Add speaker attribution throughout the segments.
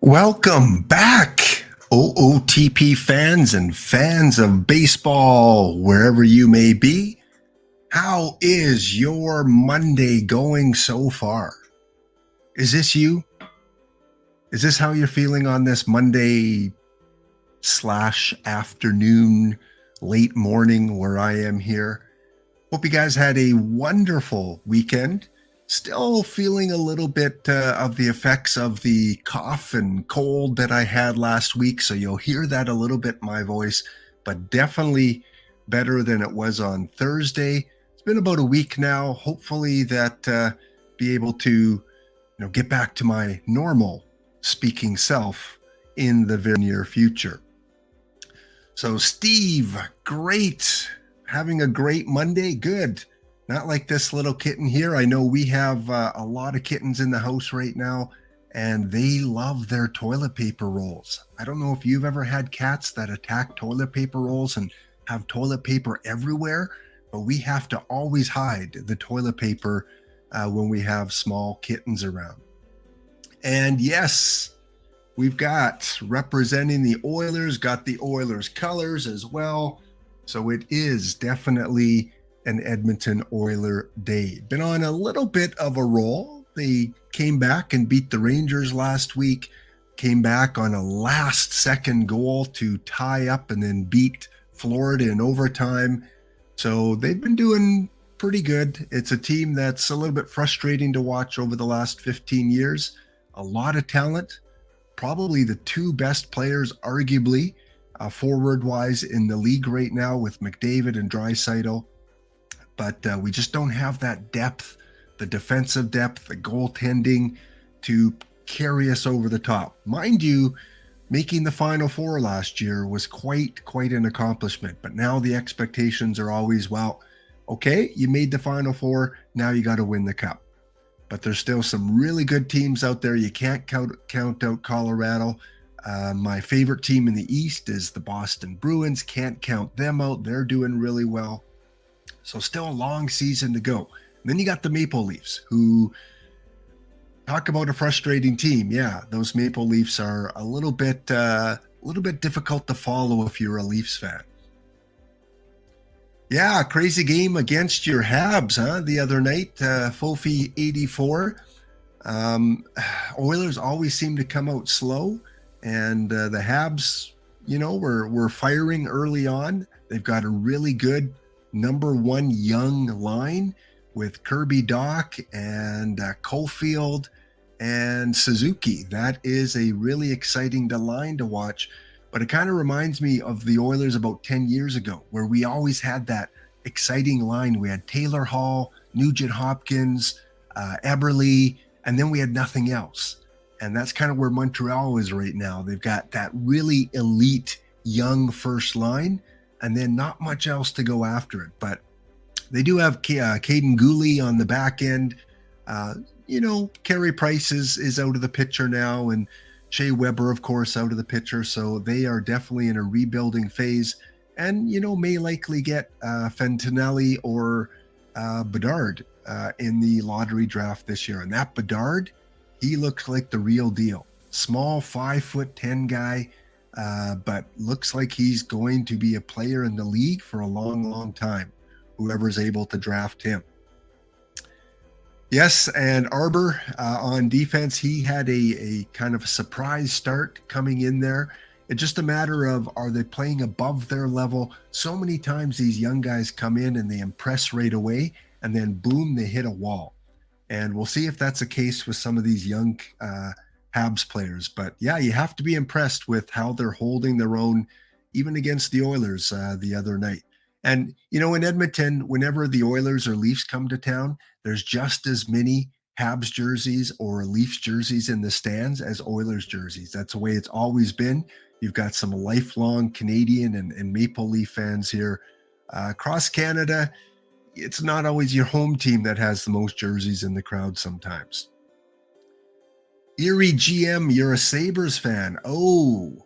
Speaker 1: Welcome back, OOTP fans and fans of baseball, wherever you may be. How is your Monday going so far? Is this you? Is this how you're feeling on this Monday / afternoon, late morning where I am here? Hope you guys had a wonderful weekend. Still feeling a little bit of the effects of the cough and cold that I had last week, so you'll hear that a little bit in my voice, but definitely better than it was on Thursday. It's been about a week now. Hopefully that be able to get back to my normal speaking self in the very near future. So Steve, great. Having a great Monday? Good. Not like this little kitten here. I know we have a lot of kittens in the house right now, and they love their toilet paper rolls. I don't know if you've ever had cats that attack toilet paper rolls and have toilet paper everywhere, but we have to always hide the toilet paper when we have small kittens around. And yes, we've got representing the Oilers, got the Oilers colors as well. So it is definitely an Edmonton Oiler day. Been on a little bit of a roll. They came back and beat the Rangers last week, came back on a last-second goal to tie up and then beat Florida in overtime. So they've been doing pretty good. It's a team that's a little bit frustrating to watch over the last 15 years. A lot of talent, probably the two best players, arguably, forward-wise in the league right now with McDavid and Draisaitl. But we just don't have that depth, the defensive depth, the goaltending to carry us over the top. Mind you, making the Final Four last year was quite an accomplishment. But now the expectations are always, well, okay, you made the Final Four, now you got to win the Cup. But there's still some really good teams out there. You can't count out Colorado. My favorite team in the East is the Boston Bruins. Can't count them out. They're doing really well. So still a long season to go. And then you got the Maple Leafs, who talk about a frustrating team. Yeah, those Maple Leafs are a little bit difficult to follow if you're a Leafs fan. Yeah, crazy game against your Habs, the other night, Fofi 84. Oilers always seem to come out slow, and the Habs, were firing early on. They've got a really good number one young line with Kirby Dach and Caulfield and Suzuki. That is a really exciting line to watch, but it kind of reminds me of the Oilers about 10 years ago, where we always had that exciting line. We had Taylor Hall, Nugent Hopkins, Eberle, and then we had nothing else. And that's kind of where Montreal is right now. They've got that really elite young first line, and then not much else to go after it. But they do have Caden Gooley on the back end. Carey Price is out of the picture now, and Shea Weber, of course, out of the picture. So they are definitely in a rebuilding phase, and, may likely get Fantinelli or Bedard in the lottery draft this year. And that Bedard, he looks like the real deal. Small 5'10" guy. But looks like he's going to be a player in the league for a long time, whoever's able to draft him. Yes, and Arbor on defense, he had a kind of a surprise start coming in there. It's just a matter of, are they playing above their level? So many times these young guys come in and they impress right away, and then boom, they hit a wall. And we'll see if that's the case with some of these young Habs players. But yeah, you have to be impressed with how they're holding their own, even against the Oilers the other night. And, in Edmonton, whenever the Oilers or Leafs come to town, there's just as many Habs jerseys or Leafs jerseys in the stands as Oilers jerseys. That's the way it's always been. You've got some lifelong Canadian and Maple Leaf fans here. Across Canada, it's not always your home team that has the most jerseys in the crowd sometimes. Erie GM, you're a Sabres fan. Oh.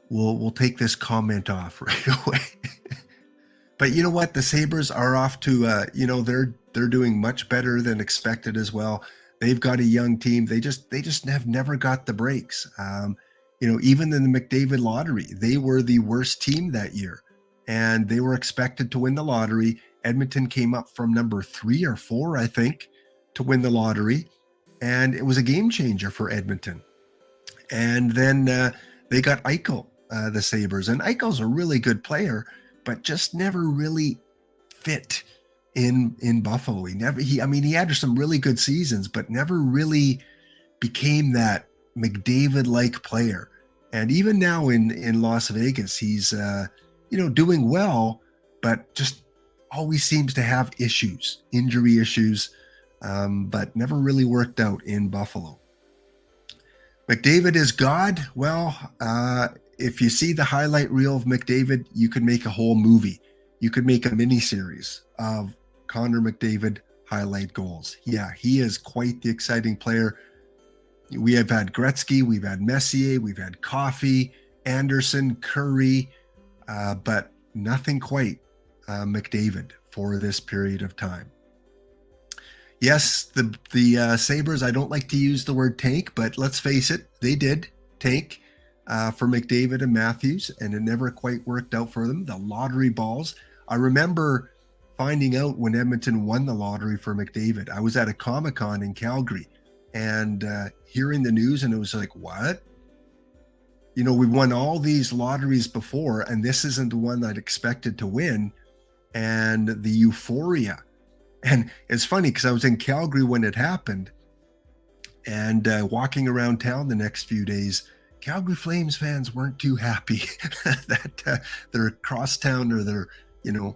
Speaker 1: We'll take this comment off right away. But you know what? The Sabres are off to, they're doing much better than expected as well. they've got a young team. They just have never got the breaks. Even in the McDavid lottery, they were the worst team that year, and they were expected to win the lottery. Edmonton came up from number 3 or 4, I think, to win the lottery, and it was a game changer for Edmonton. And then they got Eichel, the Sabres, and Eichel's a really good player, but just never really fit in Buffalo. He had some really good seasons, but never really became that McDavid-like player. And even now in Las Vegas, he's doing well, but just always seems to have injury issues, but never really worked out in Buffalo. McDavid is God. Well, if you see the highlight reel of McDavid, you could make a whole movie. You could make a miniseries of Connor McDavid highlight goals. Yeah, he is quite the exciting player. We have had Gretzky, we've had Messier, we've had Coffey, Anderson, Curry, but nothing quite McDavid for this period of time. Yes, the Sabres, I don't like to use the word tank, but let's face it, they did tank for McDavid and Matthews, and it never quite worked out for them. The lottery balls. I remember finding out when Edmonton won the lottery for McDavid. I was at a Comic-Con in Calgary and hearing the news, and it was like, what? We've won all these lotteries before, and this isn't the one I'd expected to win. And the euphoria. And it's funny because I was in Calgary when it happened, and walking around town the next few days, Calgary Flames fans weren't too happy that their crosstown or their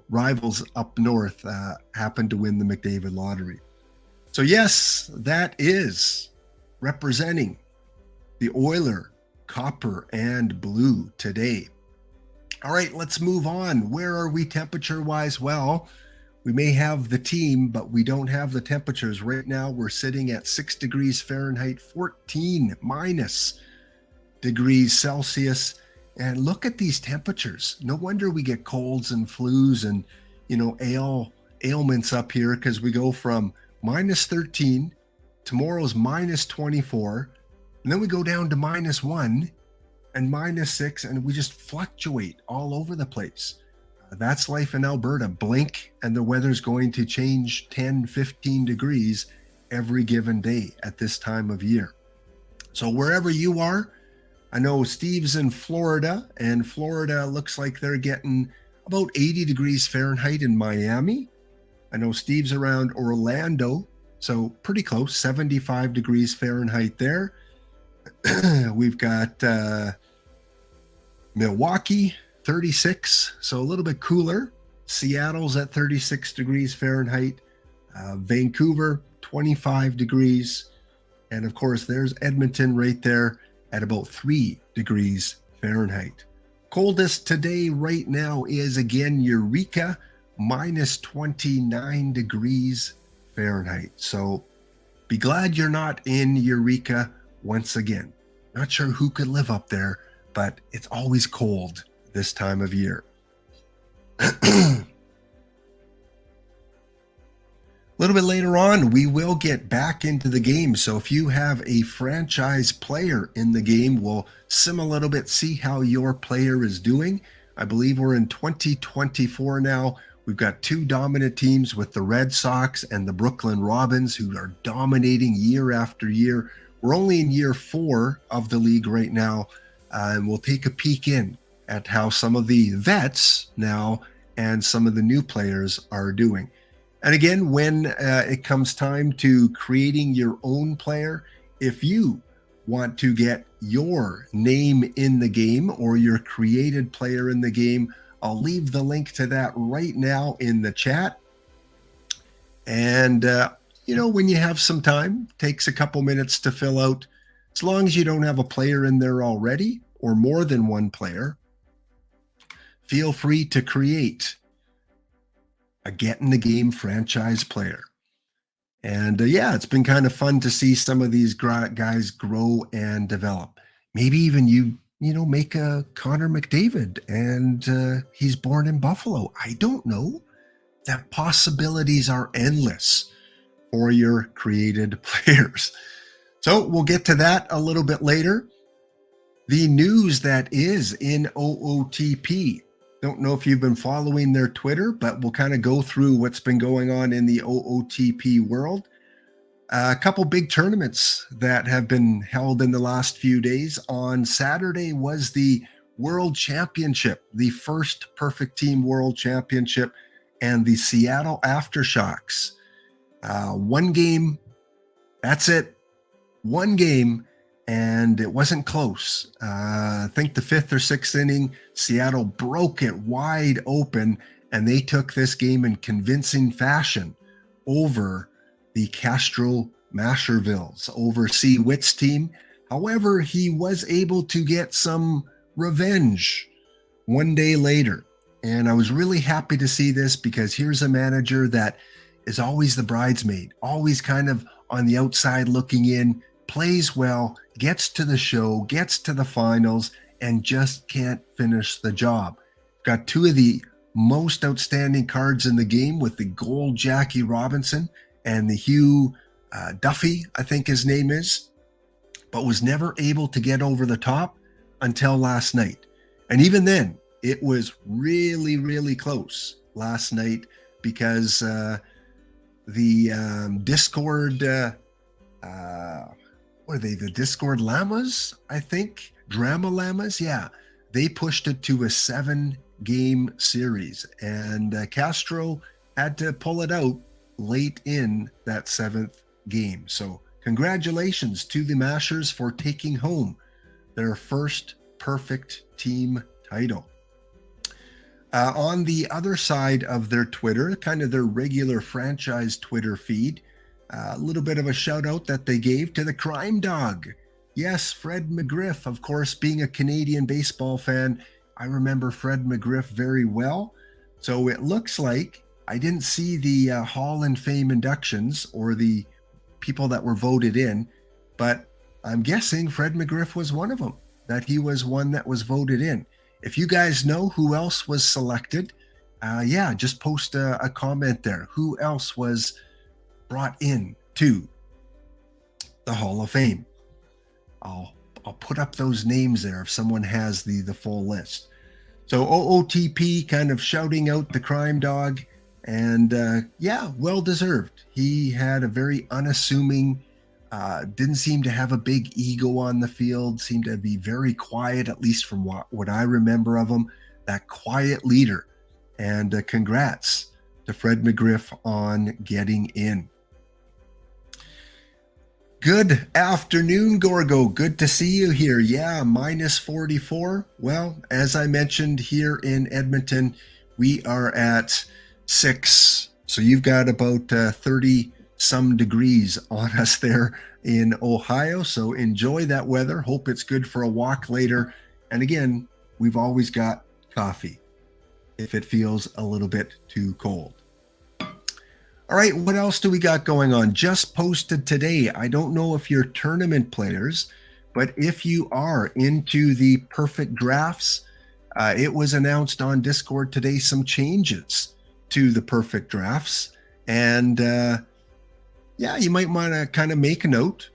Speaker 1: rivals up north happened to win the McDavid lottery. So yes, that is representing the Oiler, copper and blue today. All right, let's move on. Where are we temperature-wise? Well, we may have the team, but we don't have the temperatures. Right now, we're sitting at 6 degrees Fahrenheit, 14 minus degrees Celsius. And look at these temperatures. No wonder we get colds and flus and, ailments up here, because we go from minus 13, tomorrow's minus 24, and then we go down to minus 1 and minus 6, and we just fluctuate all over the place. That's life in Alberta. Blink and the weather's going to change 10, 15 degrees every given day at this time of year. So wherever you are, I know Steve's in Florida, and Florida looks like they're getting about 80 degrees Fahrenheit in Miami. I know Steve's around Orlando, so pretty close, 75 degrees Fahrenheit there. We've got Milwaukee, 36, so a little bit cooler. Seattle's at 36 degrees Fahrenheit. Vancouver, 25 degrees. And of course, there's Edmonton right there at about 3 degrees Fahrenheit. Coldest today right now is, again, Eureka, minus 29 degrees Fahrenheit. So be glad you're not in Eureka once again. Not sure who could live up there, but it's always cold this time of year. A little bit later on, we will get back into the game. So if you have a franchise player in the game, we'll sim a little bit, see how your player is doing. I believe we're in 2024 now. We've got 2 dominant teams with the Red Sox and the Brooklyn Robins, who are dominating year after year. We're only in year 4 of the league right now, and we'll take a peek in at how some of the vets now and some of the new players are doing. And again, when it comes time to creating your own player, if you want to get your name in the game or your created player in the game, I'll leave the link to that right now in the chat. And, when you have some time, takes a couple minutes to fill out. As long as you don't have a player in there already or more than one player, feel free to create a Get in the Game franchise player. And it's been kind of fun to see some of these guys grow and develop. Maybe even you make a Connor McDavid and he's born in Buffalo. I don't know. The possibilities are endless for your created players. So we'll get to that a little bit later. The news that is in OOTP. Don't know if you've been following their Twitter, but we'll kind of go through what's been going on in the OOTP world. A couple big tournaments that have been held in the last few days. On Saturday was the World Championship, the first Perfect Team World Championship, and the Seattle Aftershocks. One game, that's it. One game. And it wasn't close. I think the 5th or 6th inning, Seattle broke it wide open, and they took this game in convincing fashion over the Castro Mashervilles, over C. Witt's team. However, he was able to get some revenge one day later. And I was really happy to see this, because here's a manager that is always the bridesmaid, always kind of on the outside looking in, plays well, gets to the show, gets to the finals, and just can't finish the job. Got two of the most outstanding cards in the game with the gold Jackie Robinson and the Hugh Duffy, I think his name is, but was never able to get over the top until last night. And even then, it was really, really close last night, because the Discord... what are they, the Discord Llamas, I think? Drama Llamas? Yeah. They pushed it to a 7-game series, and Castro had to pull it out late in that 7th game. So congratulations to the Mashers for taking home their first Perfect Team title. On the other side of their Twitter, kind of their regular franchise Twitter feed, a little bit of a shout out that they gave to the crime dog. Yes, Fred McGriff, of course, being a Canadian baseball fan, I remember Fred McGriff very well. So it looks like I didn't see the Hall of Fame inductions or the people that were voted in, but I'm guessing Fred McGriff was one of them, that he was one that was voted in. If you guys know who else was selected, just post a comment there. Who else was brought in to the Hall of Fame? I'll put up those names there if someone has the full list. So OOTP kind of shouting out the crime dog, and well deserved. He had a very unassuming, didn't seem to have a big ego on the field, seemed to be very quiet, at least from what I remember of him, that quiet leader. And congrats to Fred McGriff on getting in. Good afternoon, Gorgo. Good to see you here. Yeah, minus 44. Well, as I mentioned, here in Edmonton, we are at 6. So you've got about 30 some degrees on us there in Ohio. So enjoy that weather. Hope it's good for a walk later. And again, we've always got coffee if it feels a little bit too cold. All right, what else do we got going on? Just posted today. I don't know if you're tournament players, but if you are into the perfect drafts, it was announced on Discord today some changes to the perfect drafts. And you might want to kind of make a note.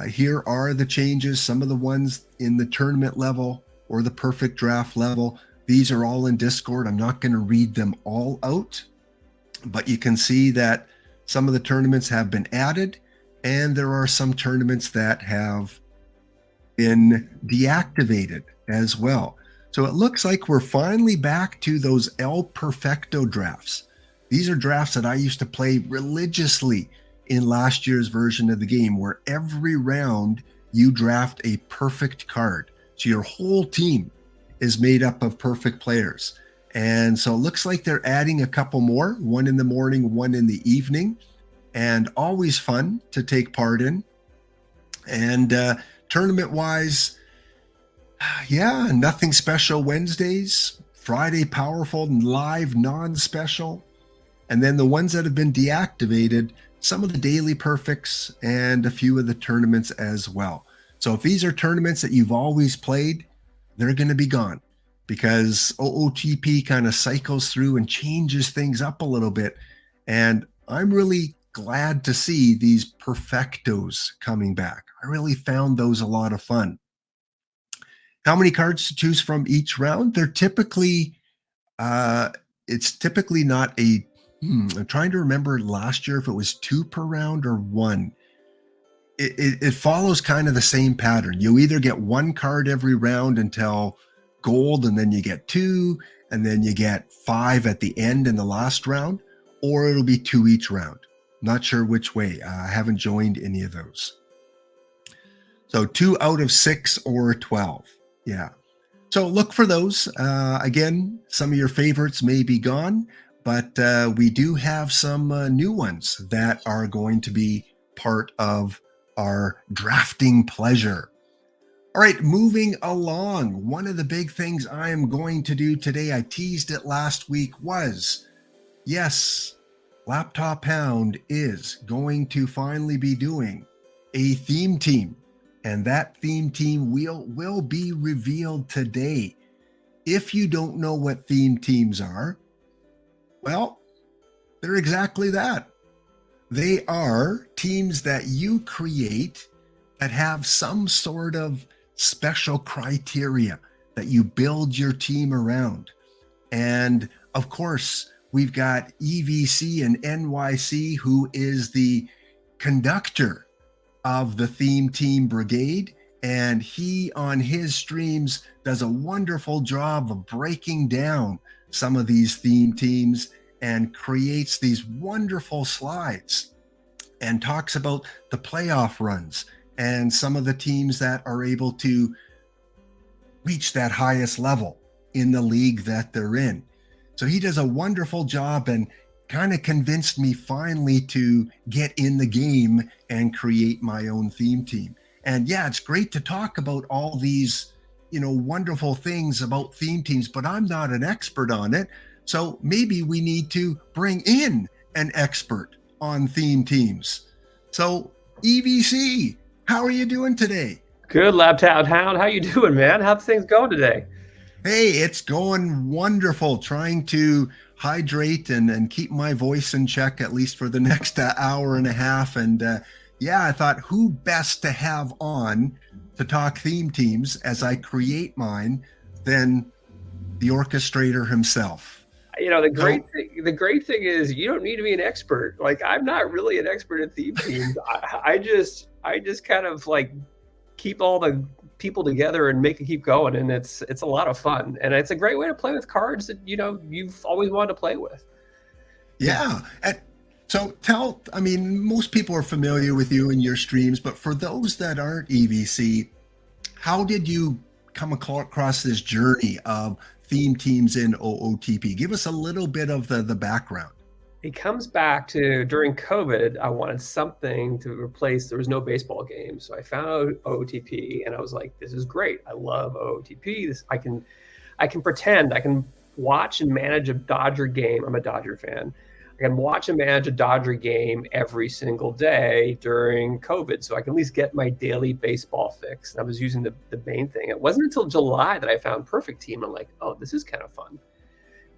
Speaker 1: Here are the changes, some of the ones in the tournament level or the perfect draft level. These are all in Discord. I'm not going to read them all out, but you can see that some of the tournaments have been added, and there are some tournaments that have been deactivated as well. So it looks like we're finally back to those El Perfecto drafts. These are drafts that I used to play religiously in last year's version of the game, where every round you draft a perfect card. So your whole team is made up of perfect players. And so it looks like they're adding a couple more, one in the morning, one in the evening, and always fun to take part in. And tournament-wise, nothing special Wednesdays, Friday powerful and live non-special. And then the ones that have been deactivated, some of the daily perfects and a few of the tournaments as well. So if these are tournaments that you've always played, they're going to be gone, because OOTP kind of cycles through and changes things up a little bit. And I'm really glad to see these perfectos coming back. I really found those a lot of fun. How many cards to choose from each round? They're typically, it's typically not a, I'm trying to remember last year if it was 2 per round or 1. It follows kind of the same pattern. You either get 1 card every round until gold, and then you get 2, and then you get 5 at the end in the last round, or it'll be 2 each round. Not sure which way. I haven't joined any of those. So 2 out of 6 or 12. Yeah. So look for those. Again, some of your favorites may be gone, but we do have some new ones that are going to be part of our drafting pleasure. All right, moving along. One of the big things I am going to do today, I teased it last week, was, yes, Laptop Hound is going to finally be doing a theme team. And that theme team will be revealed today. If you don't know what theme teams are, well, they're exactly that. They are teams that you create that have some sort of special criteria that you build your team around. And of course, we've got EVCinNYC, who is the conductor of the theme team brigade, and he on his streams does a wonderful job of breaking down some of these theme teams and creates these wonderful slides and talks about the playoff runs and some of the teams that are able to reach that highest level in the league that they're in. So he does a wonderful job and kind of convinced me finally to get in the game and create my own theme team. And yeah, it's great to talk about all these, wonderful things about theme teams, but I'm not an expert on it. So maybe we need to bring in an expert on theme teams. So EVC, how are you doing today?
Speaker 2: Good, Laptop Hound. How you doing, man? How's things going today?
Speaker 1: Hey, it's going wonderful. Trying to hydrate and keep my voice in check, at least for the next hour and a half. And I thought, who best to have on to talk theme teams as I create mine than the orchestrator himself.
Speaker 2: The great thing is you don't need to be an expert. Like, I'm not really an expert at theme teams. I just kind of like keep all the people together and make it keep going, and it's a lot of fun, and it's a great way to play with cards that you've always wanted to play with.
Speaker 1: Yeah. So most people are familiar with you and your streams, but for those that aren't EVC, how did you come across this journey of theme teams in OOTP? Give us a little bit of the background.
Speaker 2: It comes back to during COVID, I wanted something to replace, there was no baseball game. So I found OOTP and I was like, this is great. I love OOTP. I can pretend, I can watch and manage a Dodger game. I'm a Dodger fan. I can watch and manage a Dodger game every single day during COVID. So I can at least get my daily baseball fix. And I was using the main thing. It wasn't until July that I found Perfect Team. I'm like, oh, this is kind of fun.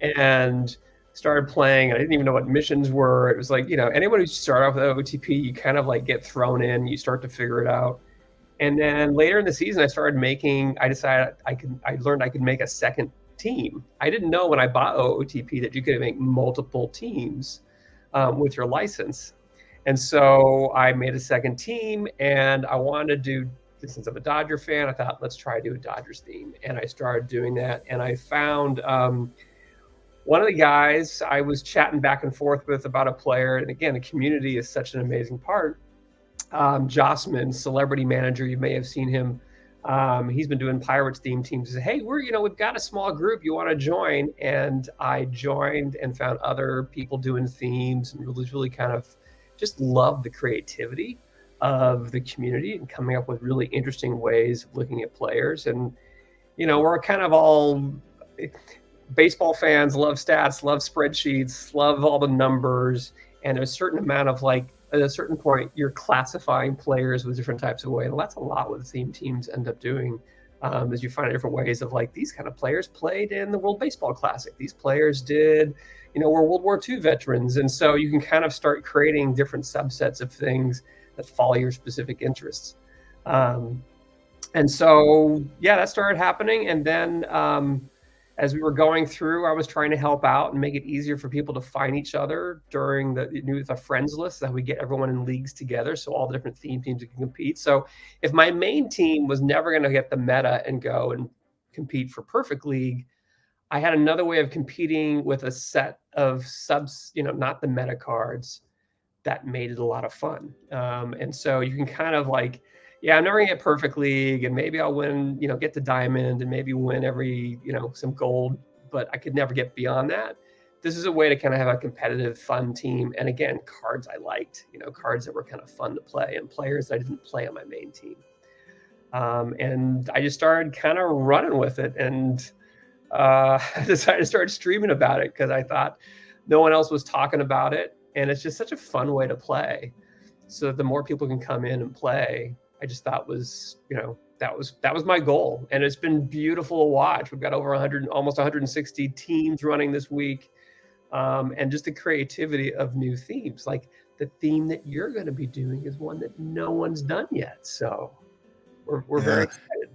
Speaker 2: And started playing. I didn't even know what missions were. It was like, anyone who start off with OOTP, you kind of like get thrown in, you start to figure it out. And then later in the season, I learned I could make a second team. I didn't know when I bought OOTP that you could make multiple teams with your license. And so I made a second team, and I wanted to do, since I'm a Dodger fan, I thought, let's try to do a Dodgers theme. And I started doing that, and I found one of the guys I was chatting back and forth with about a player, and again, the community is such an amazing part. Jossman, celebrity manager, you may have seen him. He's been doing Pirates theme teams. He said, hey, we've got a small group. You want to join? And I joined and found other people doing themes, and really kind of just loved the creativity of the community and coming up with really interesting ways of looking at players. And, we're kind of all baseball fans, love stats, love spreadsheets, love all the numbers. And a certain amount of at a certain point, you're classifying players with different types of ways. And that's a lot what theme teams end up doing as you find different ways of like, these kind of players played in the World Baseball Classic. These players did, were World War II veterans. And so you can kind of start creating different subsets of things that follow your specific interests. And so, yeah, that started happening. And then as we were going through, I was trying to help out and make it easier for people to find each other during the friends list, that we get everyone in leagues together, so all the different theme teams can compete. So if my main team was never going to get the meta and go and compete for Perfect League, I had another way of competing with a set of subs, not the meta cards, that made it a lot of fun. And so you can kind of like, yeah, I'm never gonna get Perfect League, and maybe I'll win, get the diamond, and maybe win every, some gold, but I could never get beyond that. This is a way to kind of have a competitive, fun team. And again, cards I liked, cards that were kind of fun to play, and players I didn't play on my main team. And I just started kind of running with it, and I decided to start streaming about it because I thought no one else was talking about it. And it's just such a fun way to play. So the more people can come in and play, I just thought was, that was my goal. And it's been beautiful to watch. We've got over 100, almost 160 teams running this week. And just the creativity of new themes. Like the theme that you're going to be doing is one that no one's done yet. So we're very excited.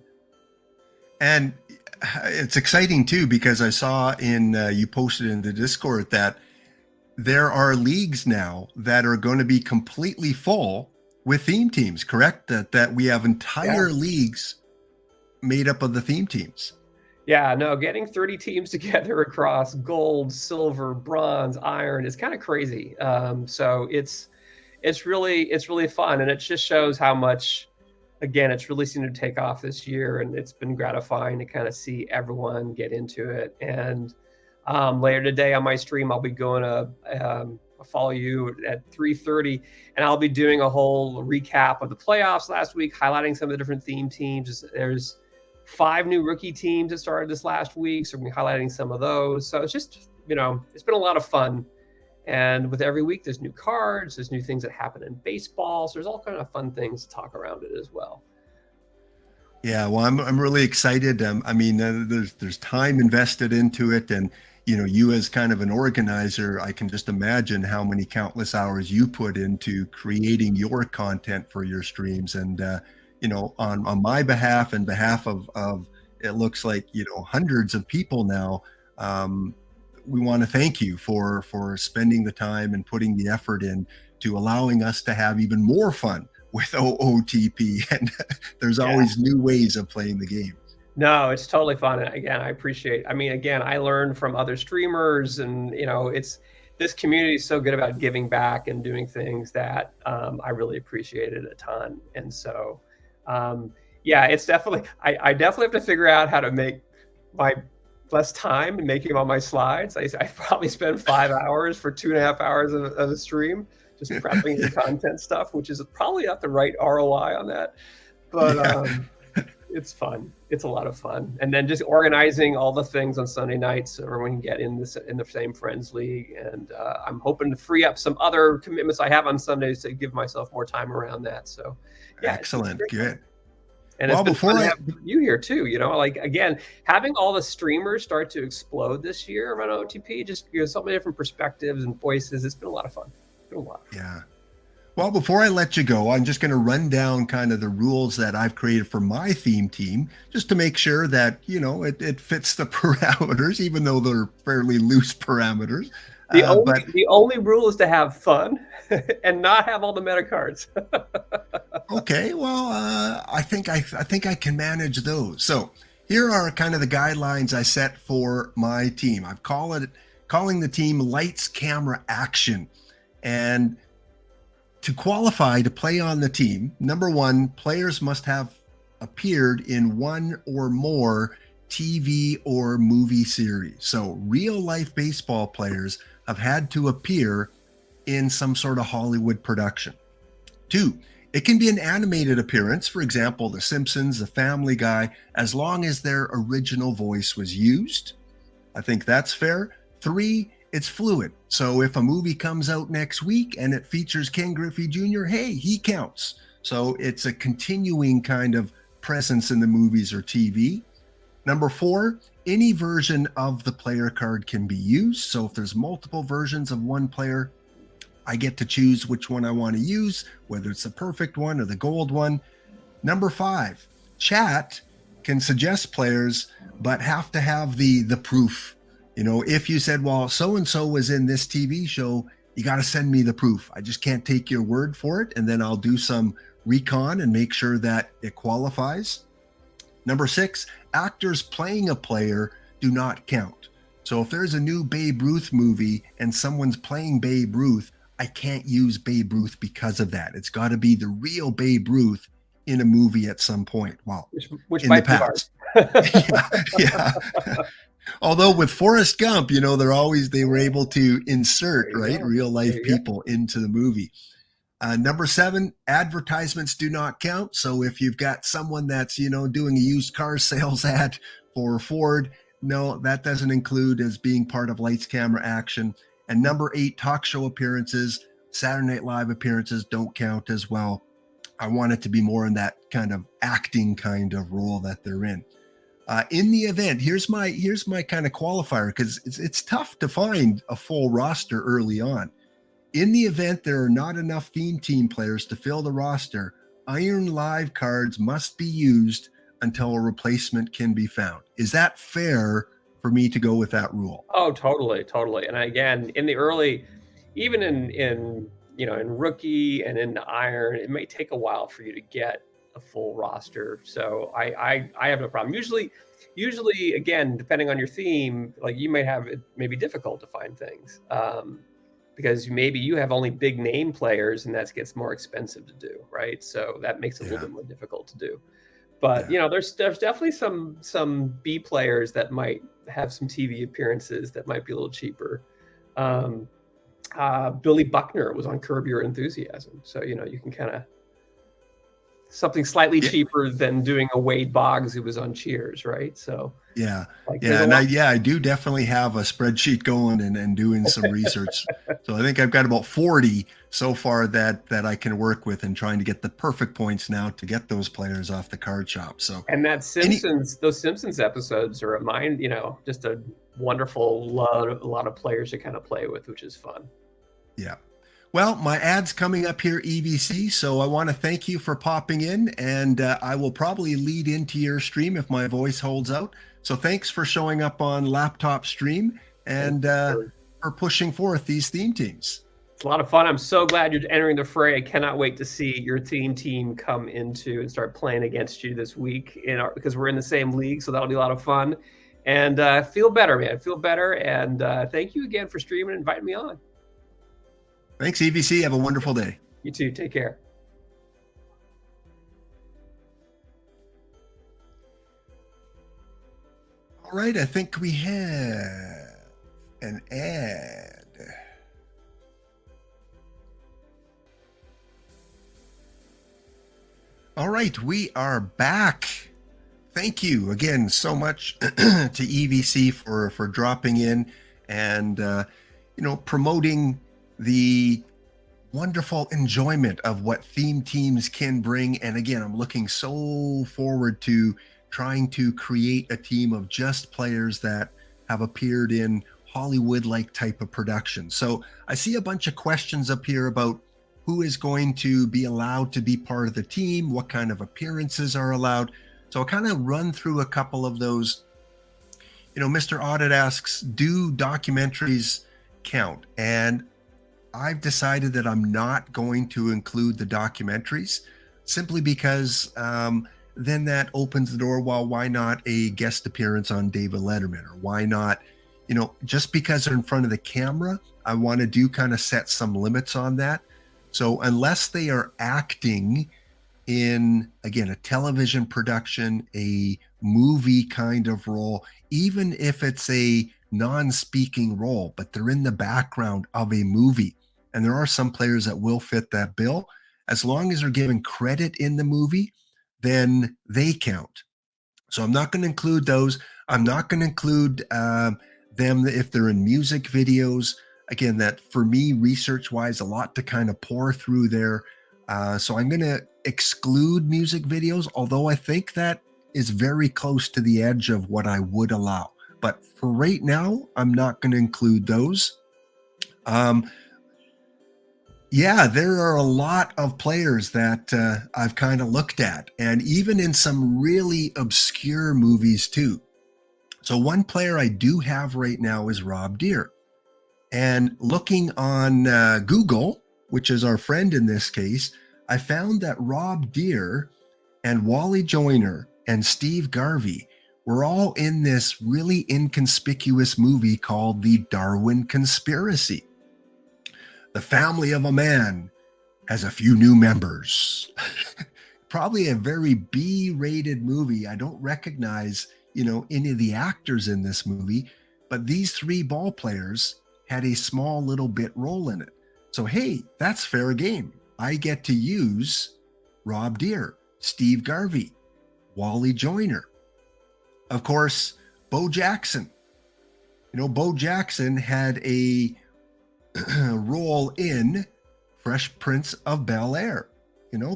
Speaker 1: And it's exciting too, because I saw you posted in the Discord that there are leagues now that are going to be completely full with theme teams, correct? That we have entire leagues made up of the theme teams.
Speaker 2: Yeah, no, getting 30 teams together across gold, silver, bronze, iron is kind of crazy. So it's really fun, and it just shows how much, again, it's really seemed to take off this year, and it's been gratifying to kind of see everyone get into it. And later today on my stream, I'll be going to follow you at 3:30, and I'll be doing a whole recap of the playoffs last week, highlighting some of the different theme teams. There's 5 new rookie teams that started this last week, so we're going to be highlighting some of those. So it's just, it's been a lot of fun. And with every week, there's new cards, there's new things that happen in baseball. So there's all kind of fun things to talk around it as well.
Speaker 1: Yeah, well, I'm really excited. I mean, there's time invested into it, and you as kind of an organizer, I can just imagine how many countless hours you put into creating your content for your streams. And on my behalf and behalf of it looks like hundreds of people now, we want to thank you for spending the time and putting the effort in to allowing us to have even more fun with OOTP. And there's always new ways of playing the game.
Speaker 2: No, it's totally fun. And again, I appreciate, I learned from other streamers, and, this community is so good about giving back and doing things that I really appreciated a ton. And so, it's definitely, I definitely have to figure out how to make my less time in making all my slides. I probably spend 5 hours for 2.5 hours of a stream, just prepping the content stuff, which is probably not the right ROI on that. But it's fun. It's a lot of fun. And then just organizing all the things on Sunday nights so everyone can get in the same Friends League. And I'm hoping to free up some other commitments I have on Sundays to give myself more time around that. So yeah.
Speaker 1: Excellent. Good.
Speaker 2: And it's been fun to have you here too, again, having all the streamers start to explode this year around OTP, just so many different perspectives and voices. It's been a lot of fun.
Speaker 1: Yeah. Well, before I let you go, I'm just going to run down kind of the rules that I've created for my theme team, just to make sure that, it fits the parameters, even though they're fairly loose parameters.
Speaker 2: The only rule is to have fun and not have all the meta cards.
Speaker 1: Okay. Well, I think I can manage those. So here are kind of the guidelines I set for my team. I've calling the team Lights, Camera, Action. And to qualify to play on the team, number 1, players must have appeared in one or more TV or movie series. So real life baseball players have had to appear in some sort of Hollywood production. 2, it can be an animated appearance, for example, The Simpsons, The Family Guy, as long as their original voice was used. I think that's fair. 3, it's fluid. So if a movie comes out next week and it features Ken Griffey Jr., hey, he counts. So it's a continuing kind of presence in the movies or TV. Number 4, any version of the player card can be used. So if there's multiple versions of one player, I get to choose which one I want to use, whether it's the perfect one or the gold one. Number 5, chat can suggest players, but have to have the proof. You know, if you said, well, so-and-so was in this TV show, you got to send me the proof. I just can't take your word for it. And then I'll do some recon and make sure that it qualifies. Number 6, actors playing a player do not count. So if there's a new Babe Ruth movie and someone's playing Babe Ruth, I can't use Babe Ruth because of that. It's got to be the real Babe Ruth in a movie at some point. Well,
Speaker 2: which
Speaker 1: in
Speaker 2: might
Speaker 1: the past. yeah. Although with Forrest Gump, you know, they were able to insert real life people into the movie. Number 7, advertisements do not count. So if you've got someone that's, you know, doing a used car sales ad for Ford, no, that doesn't include as being part of Lights, Camera, Action. And number 8, talk show appearances, Saturday Night Live appearances don't count as well. I want it to be more in that kind of acting kind of role that they're in. In the event, here's my kind of qualifier, because it's tough to find a full roster early on. In the event there are not enough theme team players to fill the roster, Iron Live cards must be used until a replacement can be found. Is that fair for me to go with that rule?
Speaker 2: Oh, totally. And again, in the early, even in rookie and in Iron, it may take a while for you to get a full roster. So I have no problem. Usually, again, depending on your theme, like you may have, it may be difficult to find things because maybe you have only big name players and that gets more expensive to do, right? So that makes it a little bit more difficult to do. But you know, there's definitely some B players that might have some TV appearances that might be a little cheaper. Billy Buckner was on Curb Your Enthusiasm, so you know you can kind of something slightly cheaper than doing a Wade Boggs who was on Cheers, right? So I
Speaker 1: do definitely have a spreadsheet going and doing some research. So I think I've got about 40 so far that I can work with, and trying to get the perfect points now to get those players off the card shop. So
Speaker 2: and those Simpsons episodes are just a wonderful lot of players to kind of play with, which is fun.
Speaker 1: Yeah. Well, my ad's coming up here, EVC, so I want to thank you for popping in, and I will probably lead into your stream if my voice holds out. So thanks for showing up on Laptop Stream and for pushing forth these theme teams.
Speaker 2: It's a lot of fun. I'm so glad you're entering the fray. I cannot wait to see your theme team come into and start playing against you this week because we're in the same league, so that'll be a lot of fun. And feel better, man. Feel better. And thank you again for streaming and inviting me on.
Speaker 1: Thanks, EVC. Have a wonderful day.
Speaker 2: You too. Take care.
Speaker 1: All right. I think we have an ad. All right. We are back. Thank you again so much to EVC for dropping in and, promoting the wonderful enjoyment of what theme teams can bring. And again, I'm looking so forward to trying to create a team of just players that have appeared in Hollywood-like type of production. So I see a bunch of questions up here about who is going to be allowed to be part of the team, what kind of appearances are allowed. So I'll kind of run through a couple of those. Mr. Audit asks, do documentaries count? And I've decided that I'm not going to include the documentaries simply because then that opens the door. Well, why not a guest appearance on David Letterman? Or why not, just because they're in front of the camera, I want to do kind of set some limits on that. So unless they are acting in, again, a television production, a movie kind of role, even if it's a non-speaking role, but they're in the background of a movie, and there are some players that will fit that bill, as long as they're given credit in the movie, then they count. So I'm not going to include those. I'm not going to include them if they're in music videos. Again, that for me, research-wise, a lot to kind of pour through there. So I'm going to exclude music videos, although I think that is very close to the edge of what I would allow. But for right now, I'm not going to include those. Yeah, there are a lot of players that I've kind of looked at, and even in some really obscure movies too. So one player I do have right now is Rob Deere. And looking on Google, which is our friend in this case, I found that Rob Deere and Wally Joyner and Steve Garvey were all in this really inconspicuous movie called The Darwin Conspiracy. The family of a man has a few new members. Probably a very B-rated movie. I don't recognize, any of the actors in this movie, but these three ball players had a small little bit role in it. So, hey, that's fair game. I get to use Rob Deere, Steve Garvey, Wally Joyner. Of course, Bo Jackson. Bo Jackson had a role in Fresh Prince of Bel-Air.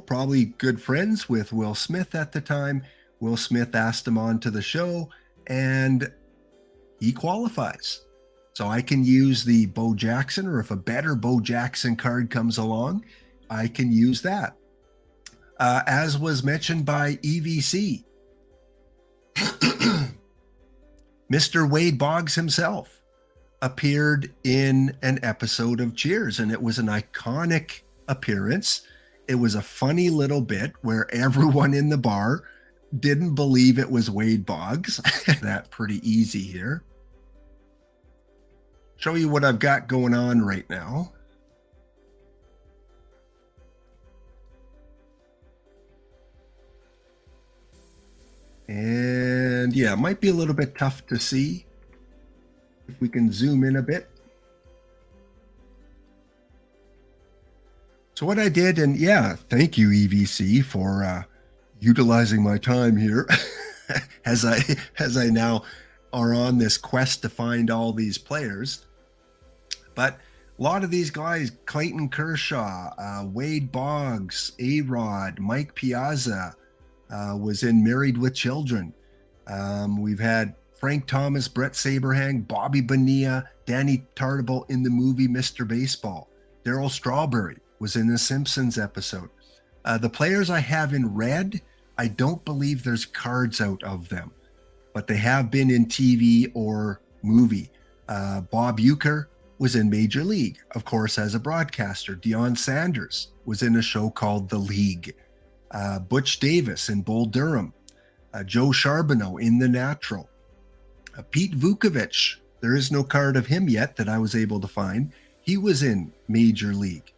Speaker 1: Probably good friends with Will Smith at the time. Will Smith asked him on to the show, and he qualifies. So I can use the Bo Jackson, or if a better Bo Jackson card comes along, I can use that. As was mentioned by EVC, Mr. Wade Boggs himself appeared in an episode of Cheers, and it was an iconic appearance. It was a funny little bit where everyone in the bar didn't believe it was Wade Boggs. That's pretty easy here. Show you what I've got going on right now. And yeah, it might be a little bit tough to see. If we can zoom in a bit. So what I did, and yeah, thank you EVC for utilizing my time here as I now are on this quest to find all these players. But a lot of these guys, Clayton Kershaw, Wade Boggs, A-Rod, Mike Piazza, was in Married with Children. We've had Frank Thomas, Brett Saberhang, Bobby Bonilla, Danny Tartable in the movie Mr. Baseball. Darryl Strawberry was in the Simpsons episode. The players I have in red, I don't believe there's cards out of them, but they have been in TV or movie. Bob Uecker was in Major League, of course, as a broadcaster. Deion Sanders was in a show called The League. Butch Davis in Bull Durham. Joe Charbonneau in The Natural. Pete Vukovich, there is no card of him yet that I was able to find. He was in Major League.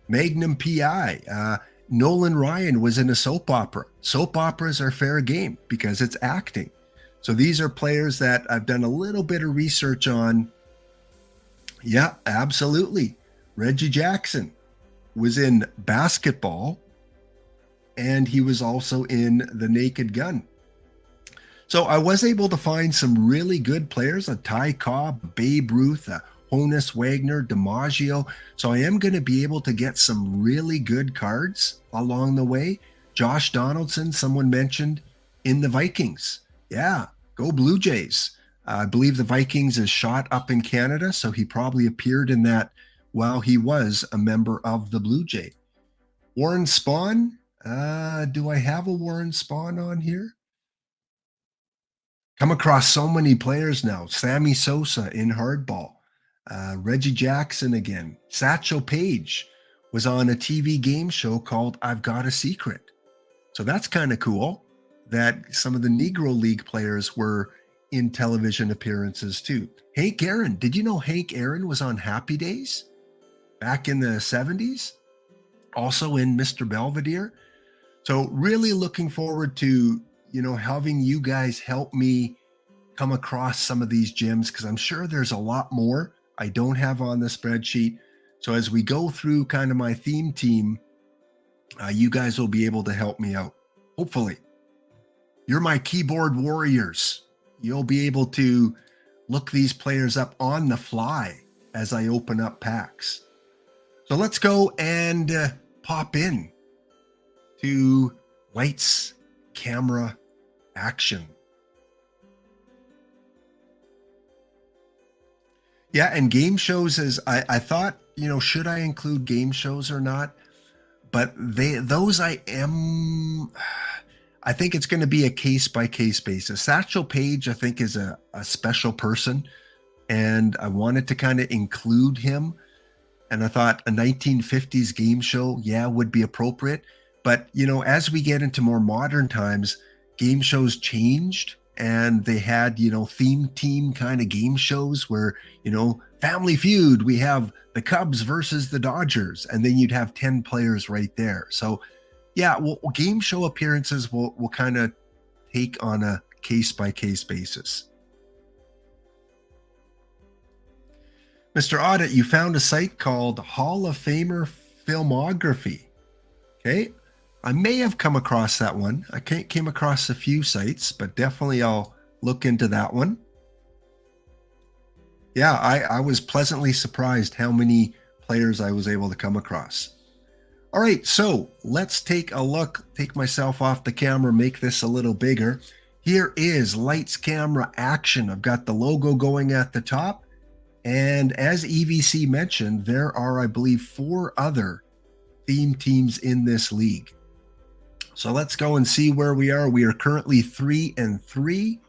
Speaker 1: Magnum PI. Nolan Ryan was in a soap opera. Soap operas are fair game because it's acting. So these are players that I've done a little bit of research on. Yeah, absolutely. Reggie Jackson was in basketball, and he was also in The Naked Gun. So I was able to find some really good players, a Ty Cobb, Babe Ruth, Honus Wagner, DiMaggio. So I am going to be able to get some really good cards along the way. Josh Donaldson, someone mentioned, in the Vikings. Yeah, go Blue Jays. I believe the Vikings is shot up in Canada, so he probably appeared in that while he was a member of the Blue Jay. Warren Spahn. Do I have a Warren Spahn on here? Come across so many players now. Sammy Sosa in hardball. Reggie Jackson again. Satchel Paige was on a TV game show called I've Got a Secret. So that's kind of cool that some of the Negro League players were in television appearances too. Hank Aaron. Did you know Hank Aaron was on Happy Days back in the 70s? Also in Mr. Belvedere. So really looking forward to, having you guys help me come across some of these gems, because I'm sure there's a lot more I don't have on the spreadsheet. So as we go through kind of my theme team, you guys will be able to help me out. Hopefully. You're my keyboard warriors. You'll be able to look these players up on the fly as I open up packs. So let's go and pop in to lights, camera, action. Yeah, and game shows is, I thought, should I include game shows or not? But I think it's going to be a case-by-case basis. Satchel Paige, I think, is a special person, and I wanted to kind of include him. And I thought a 1950s game show, would be appropriate. But, as we get into more modern times, game shows changed, and they had, theme team kind of game shows where, Family Feud, we have the Cubs versus the Dodgers, and then you'd have 10 players right there. So, game show appearances will kind of take on a case-by-case basis. Mr. Audit, you found a site called Hall of Famer Filmography. Okay. I may have come across that one. I came across a few sites, but definitely I'll look into that one. Yeah, I was pleasantly surprised how many players I was able to come across. All right, so let's take a look, take myself off the camera, make this a little bigger. Here is lights, camera, action. I've got the logo going at the top. And as EVC mentioned, there are, I believe, 4 other theme teams in this league. So let's go and see where we are. We are currently 3-3.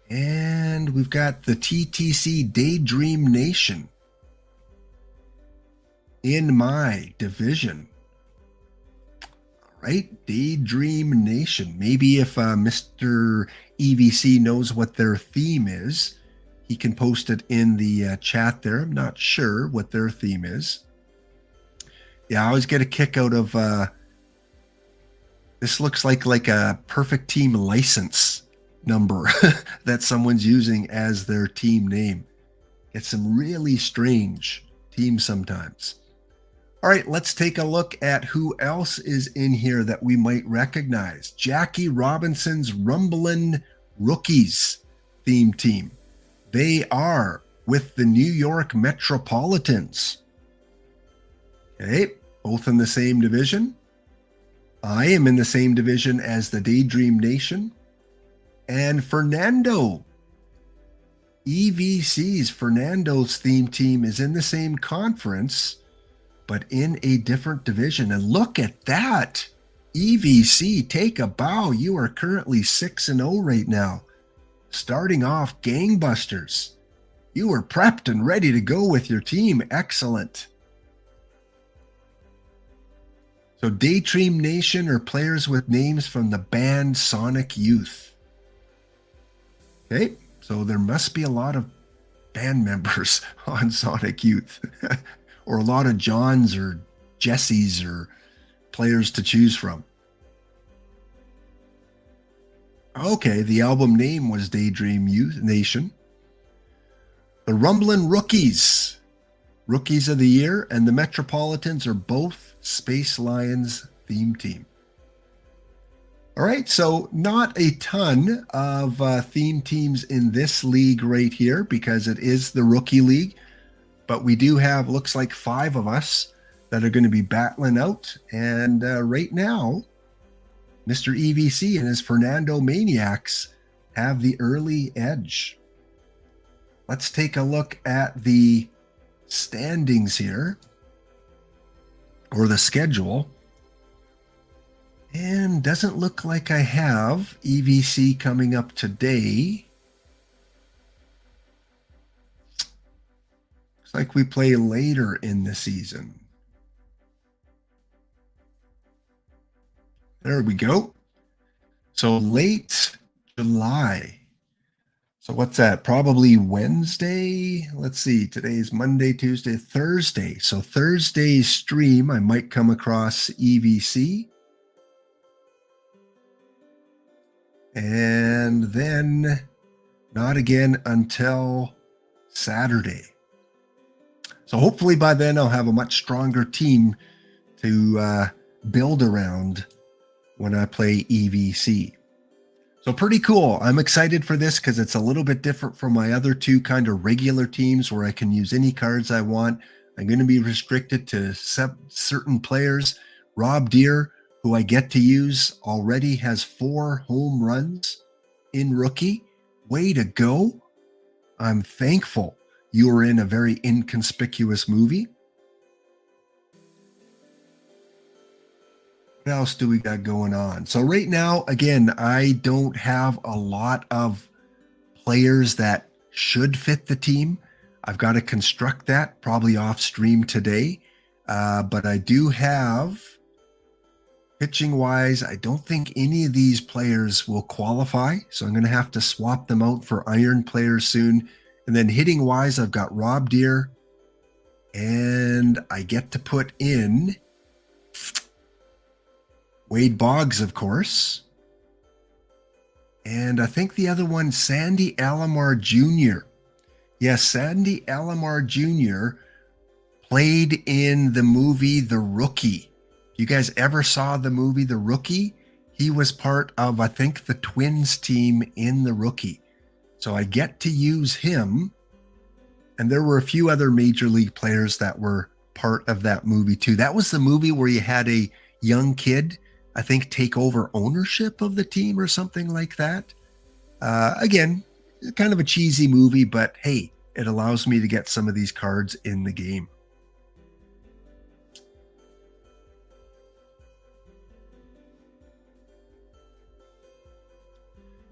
Speaker 1: And we've got the TTC Daydream Nation in my division. All right, Daydream Nation. Maybe if Mr. EVC knows what their theme is, he can post it in the chat there. I'm not sure what their theme is. Yeah, I always get a kick out of this. Looks like a perfect team license number that someone's using as their team name. It's some really strange teams sometimes. All right, let's take a look at who else is in here that we might recognize. Jackie Robinson's Rumblin' Rookies theme team. They are with the New York Metropolitans. Okay, both in the same division. I am in the same division as the Daydream Nation. And Fernando's Fernando's theme team is in the same conference, but in a different division. And look at that. EVC, take a bow. You are currently 6-0 right now. Starting off gangbusters. You are prepped and ready to go with your team. Excellent. So Daydream Nation are players with names from the band Sonic Youth. Okay, so there must be a lot of band members on Sonic Youth. Or a lot of Johns or Jessies or players to choose from. Okay, the album name was Daydream Youth Nation. The Rumblin' Rookies, Rookies of the Year, and the Metropolitans are both Space Lions theme team. All right, so not a ton of theme teams in this league right here because it is the rookie league, but we do have, looks like 5 of us that are going to be battling out. And right now, Mr. EVC and his Fernando Maniacs have the early edge. Let's take a look at the standings here, or the schedule. And doesn't look like I have EVC coming up today. Looks like we play later in the season. There we go. So late July. So what's that? Probably Wednesday. Let's see. Today's Monday, Tuesday, Thursday. So Thursday's stream, I might come across EVC. And then not again until Saturday. So hopefully by then I'll have a much stronger team to build around when I play EVC. So pretty cool. I'm excited for this because it's a little bit different from my other 2 kind of regular teams where I can use any cards I want. I'm going to be restricted to certain players Rob Deere, who I get to use, already has 4 home runs in rookie. Way to go. I'm thankful you were in a very inconspicuous movie. What else do we got going on? So right now, again, I don't have a lot of players that should fit the team. I've got to construct that probably off stream today. But I do have, pitching wise, I don't think any of these players will qualify. So I'm going to have to swap them out for iron players soon. And then hitting wise, I've got Rob Deere. And I get to put in Wade Boggs, of course. And I think the other one, Sandy Alomar Jr. Yes, Sandy Alomar Jr. played in the movie The Rookie. You guys ever saw the movie The Rookie? He was part of, I think, the Twins team in The Rookie. So I get to use him. And there were a few other major league players that were part of that movie too. That was the movie where you had a young kid, I think, take over ownership of the team or something like that. Again, kind of a cheesy movie, but hey, it allows me to get some of these cards in the game.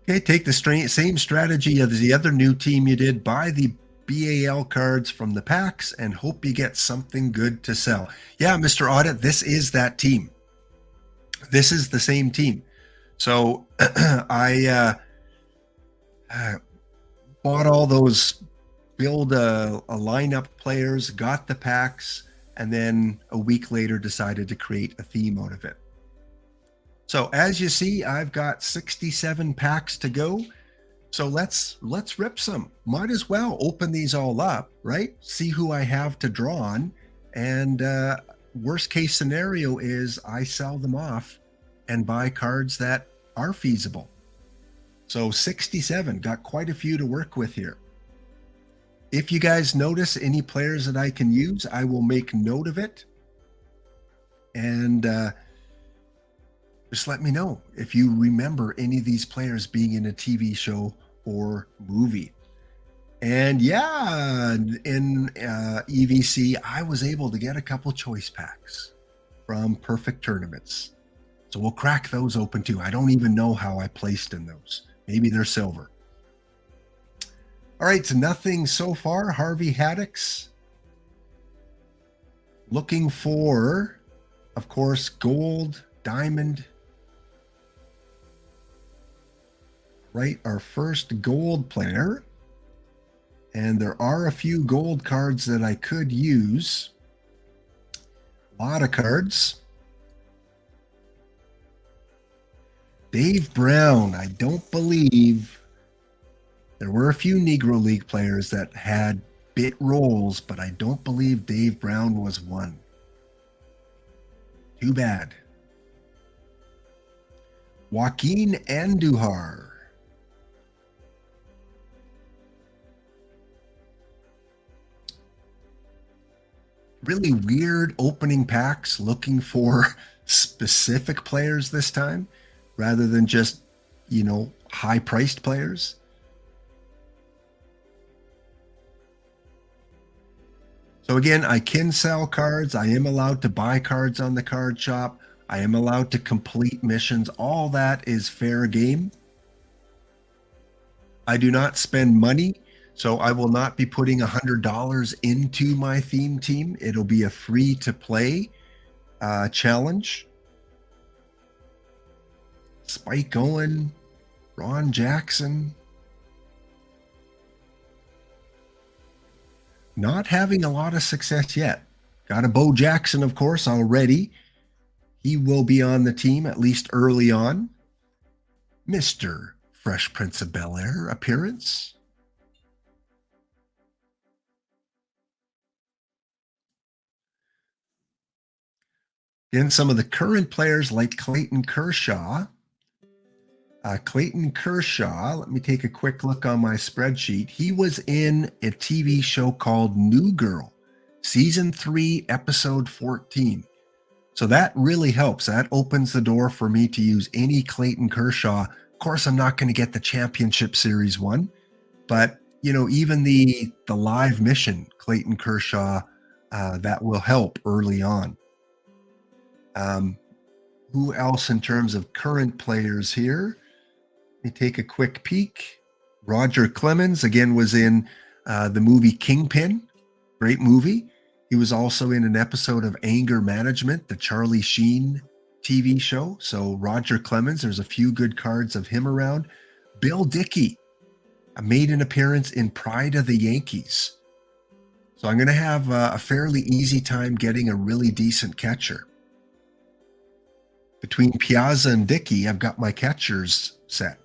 Speaker 1: Okay, take the same strategy as the other new team you did. Buy the BAL cards from the packs and hope you get something good to sell. Yeah, Mr. Audit, this is that team. This is the same team. So I bought all those build a lineup players, got the packs, and then a week later decided to create a theme out of it. So as you see, I've got 67 packs to go. So let's rip some. Might as well open these all up, right? See who I have to draw on. And worst case scenario is I sell them off and buy cards that are feasible. So 67, got quite a few to work with here. If you guys notice any players that I can use, I will make note of it. And just let me know if you remember any of these players being in a TV show or movie. And yeah, in EVC, I was able to get a couple choice packs from Perfect Tournaments. So we'll crack those open too. I don't even know how I placed in those. Maybe they're silver. All right, so nothing so far. Harvey Haddix. Looking for, of course, gold, diamond. Right, our first gold player. And there are a few gold cards that I could use. A lot of cards. Dave Brown, I don't believe. There were a few Negro League players that had bit roles, but I don't believe Dave Brown was one. Too bad. Joaquin Andujar. Really weird opening packs looking for specific players this time rather than just, you know, high-priced players. So again, I can sell cards. I am allowed to buy cards on the card shop. I am allowed to complete missions. All that is fair game. I do not spend money. So I will not be putting $100 into my theme team. It'll be a free-to-play challenge. Spike Owen, Ron Jackson. Not having a lot of success yet. Got a Bo Jackson, of course, already. He will be on the team, at least early on. Mr. Fresh Prince of Bel-Air appearance. Then some of the current players like Clayton Kershaw. Clayton Kershaw, let me take a quick look on my spreadsheet. He was in a TV show called New Girl, Season 3, Episode 14. So that really helps. That opens the door for me to use any Clayton Kershaw. Of course, I'm not going to get the Championship Series one, but even the live mission Clayton Kershaw, that will help early on. Who else in terms of current players here? Let me take a quick peek. Roger Clemens, again, was in the movie Kingpin. Great movie. He was also in an episode of Anger Management, the Charlie Sheen TV show. So Roger Clemens, there's a few good cards of him around. Bill Dickey made an appearance in Pride of the Yankees. So I'm going to have a fairly easy time getting a really decent catcher. Between Piazza and Dickey, I've got my catchers set.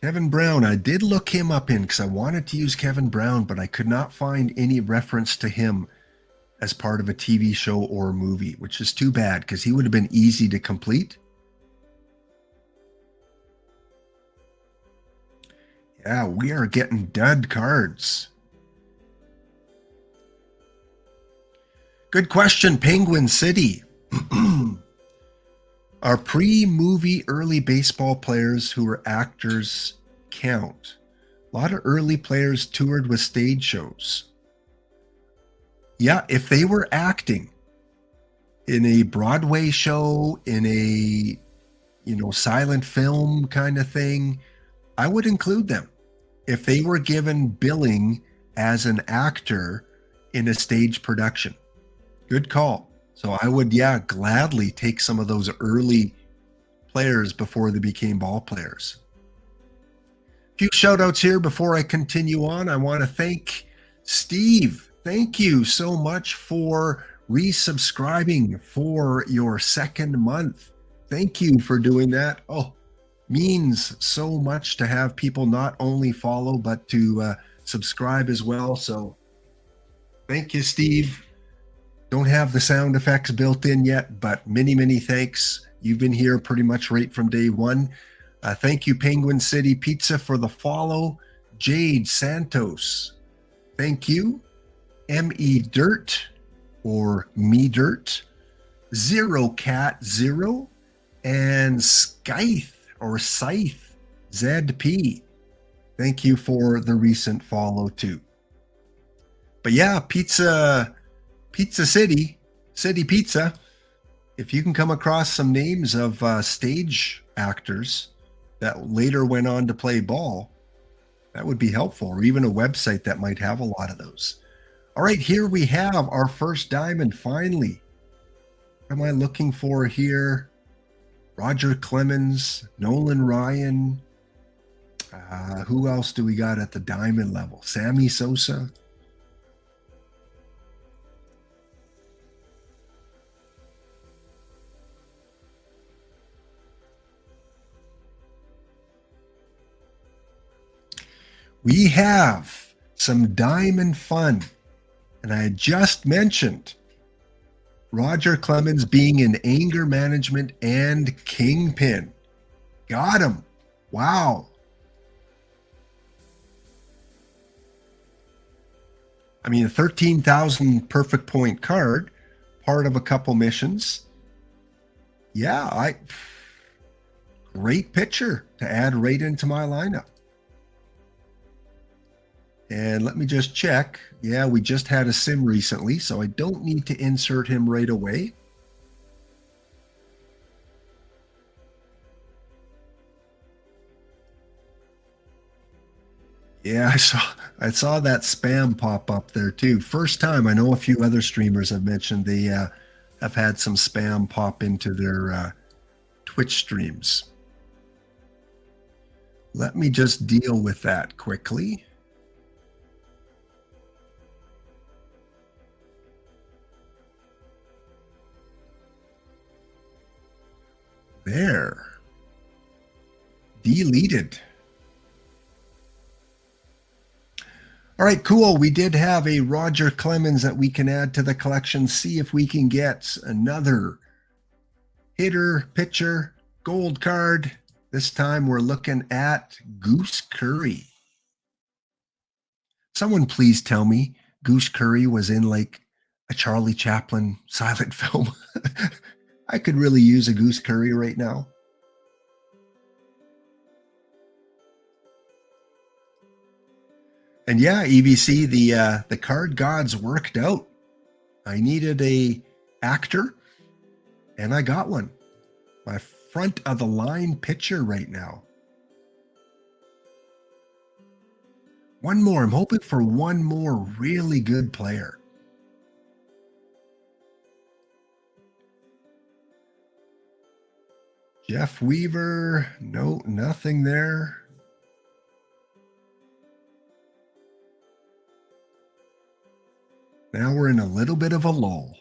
Speaker 1: Kevin Brown, I did look him up in because I wanted to use Kevin Brown, but I could not find any reference to him as part of a TV show or movie, which is too bad because he would have been easy to complete. Yeah, we are getting dud cards. Good question, Penguin City. Are pre-movie early baseball players who were actors count? A lot of early players toured with stage shows. Yeah, if they were acting in a Broadway show, in a silent film kind of thing, I would include them. If they were given billing as an actor in a stage production. Good call. So I would, gladly take some of those early players before they became ball players. A few shout outs here before I continue on. I want to thank Steve. Thank you so much for resubscribing for your second month. Thank you for doing that. Oh, means so much to have people not only follow, but to subscribe as well. So thank you, Steve. Don't have the sound effects built in yet, but many, many thanks. You've been here pretty much right from day one. Thank you, Penguin City Pizza, for the follow. Jade Santos, thank you. M.E. Dirt, or Me Dirt. Zero Cat Zero, and Scythe, or Scythe, ZP. Thank you for the recent follow, too. But yeah, Pizza City Pizza, if you can come across some names of stage actors that later went on to play ball, that would be helpful, or even a website that might have a lot of those. All right, here we have our first diamond, finally. What am I looking for here? Roger Clemens, Nolan Ryan. Who else do we got at the diamond level? Sammy Sosa. We have some diamond fun. And I just mentioned Roger Clemens being in Anger Management and Kingpin. Got him. Wow. I mean, a 13,000 perfect point card, part of a couple missions. Yeah, great picture to add right into my lineup. And let me just check. Yeah, we just had a sim recently, so I don't need to insert him right away. Yeah, I saw that spam pop up there too. First time. I know a few other streamers have mentioned they have had some spam pop into their Twitch streams. Let me just deal with that quickly. There. Deleted. All right, cool. We did have a Roger Clemens that we can add to the collection. See if we can get another hitter, pitcher, gold card. This time we're looking at Goose Curry. Someone please tell me Goose Curry was in like a Charlie Chaplin silent film. I could really use a Goose Curry right now. And yeah, EVC, the card gods worked out. I needed a actor, and I got one. My front of the line pitcher right now. One more. I'm hoping for one more really good player. Jeff Weaver. No, nothing there. Now we're in a little bit of a lull.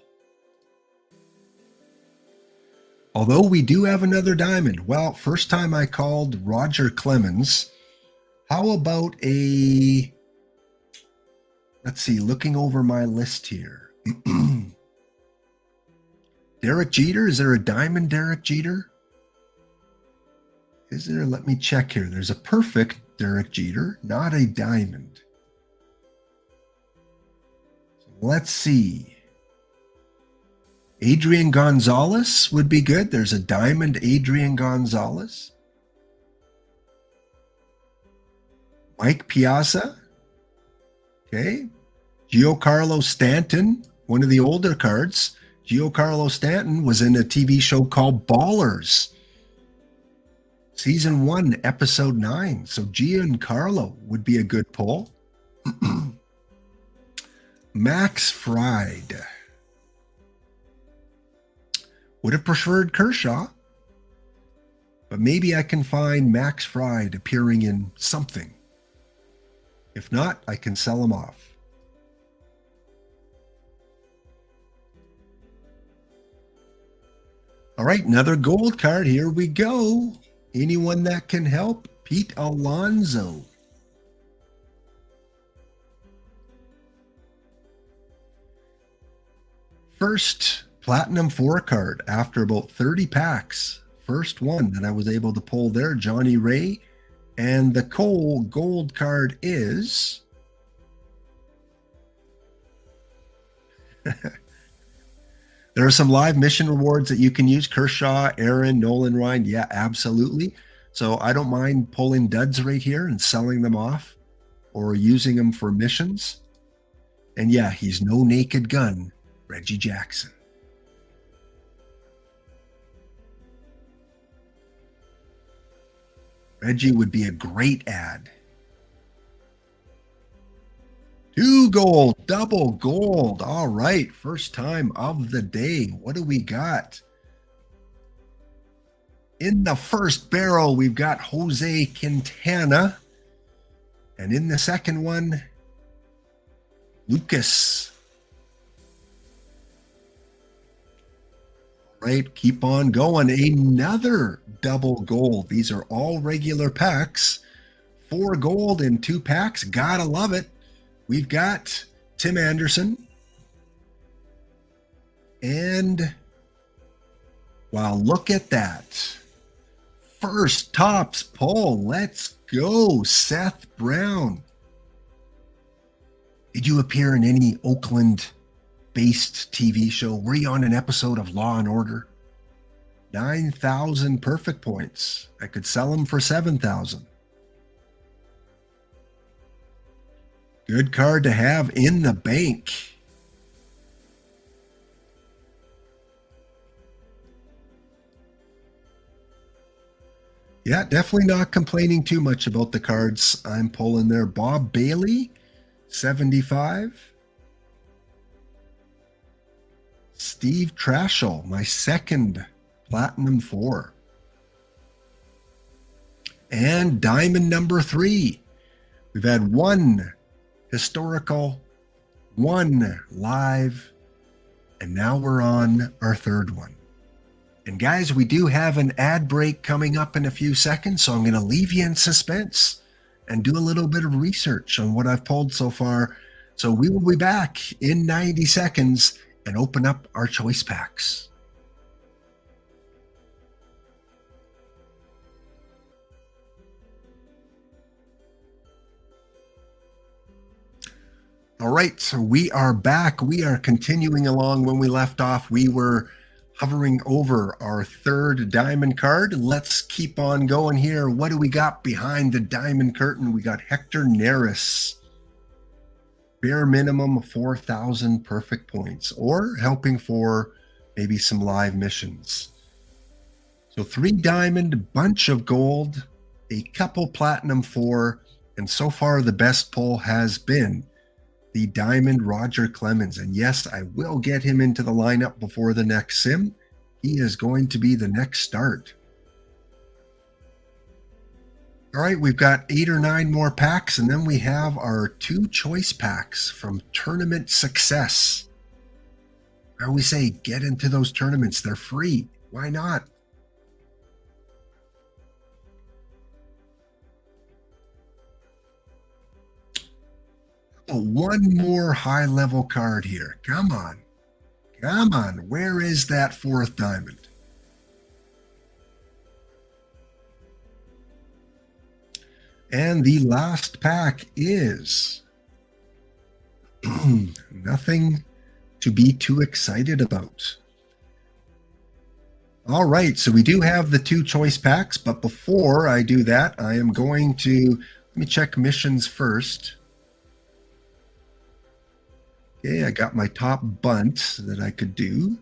Speaker 1: Although we do have another diamond. Well, first time I called Roger Clemens. How about a... Let's see, looking over my list here. Derek Jeter. Is there a diamond Derek Jeter? Is there? Let me check here. There's a perfect Derek Jeter, not a diamond. Let's see. Adrian Gonzalez would be good. There's a diamond Adrian Gonzalez. Mike Piazza. Okay. Giancarlo Stanton, one of the older cards. Giancarlo Stanton was in a TV show called Ballers. Season 1, episode 9. So Giancarlo would be a good pull. Max Fried. Would have preferred Kershaw, but maybe I can find Max Fried appearing in something. If not, I can sell him off. All right, another gold card. Here we go. Anyone that can help? Pete Alonso. First Platinum 4 card after about 30 packs. First one that I was able to pull there, Johnny Ray. And the Cole gold card is... There are some live mission rewards that you can use. Kershaw, Aaron, Nolan Ryan. Yeah, absolutely. So I don't mind pulling duds right here and selling them off or using them for missions. And yeah, he's no naked gun, Reggie Jackson. Reggie would be a great ad. 2 gold, double gold. All right, first time of the day. What do we got? In the first barrel, we've got Jose Quintana. And in the second one, Lucas. All right, keep on going. Another double gold. These are all regular packs. 4 gold in 2 packs. Gotta love it. We've got Tim Anderson. And, wow, look at that. First Topps pull. Let's go, Seth Brown. Did you appear in any Oakland-based TV show? Were you on an episode of Law and Order? 9,000 perfect points. I could sell them for 7,000. Good card to have in the bank. Yeah, definitely not complaining too much about the cards I'm pulling there. Bob Bailey, 75. Steve Trashel, my second Platinum 4. And Diamond number 3. We've had 1 historical, 1 live, and now we're on our 3rd one. And guys, we do have an ad break coming up in a few seconds, so I'm going to leave you in suspense and do a little bit of research on what I've pulled so far. So we will be back in 90 seconds and open up our choice packs. All right, so we are back. We are continuing along. When we left off, we were hovering over our third diamond card. Let's keep on going here. What do we got behind the diamond curtain? We got Hector Neris. Bare minimum of 4,000 perfect points, or helping for maybe some live missions. So 3 diamond, bunch of gold, a couple platinum 4, and so far the best pull has been the diamond Roger Clemens. And yes, I will get him into the lineup before the next sim. He is going to be the next start. All right, we've got 8 or 9 more packs, and then we have our 2 choice packs from Tournament Success. I always say, get into those tournaments. They're free. Why not? Oh, one more high-level card here. Come on. Come on. Where is that 4th diamond? And the last pack is nothing to be too excited about. All right, so we do have the 2 choice packs, but before I do that, I am going to, let me check missions first. Okay, I got my top bunt that I could do,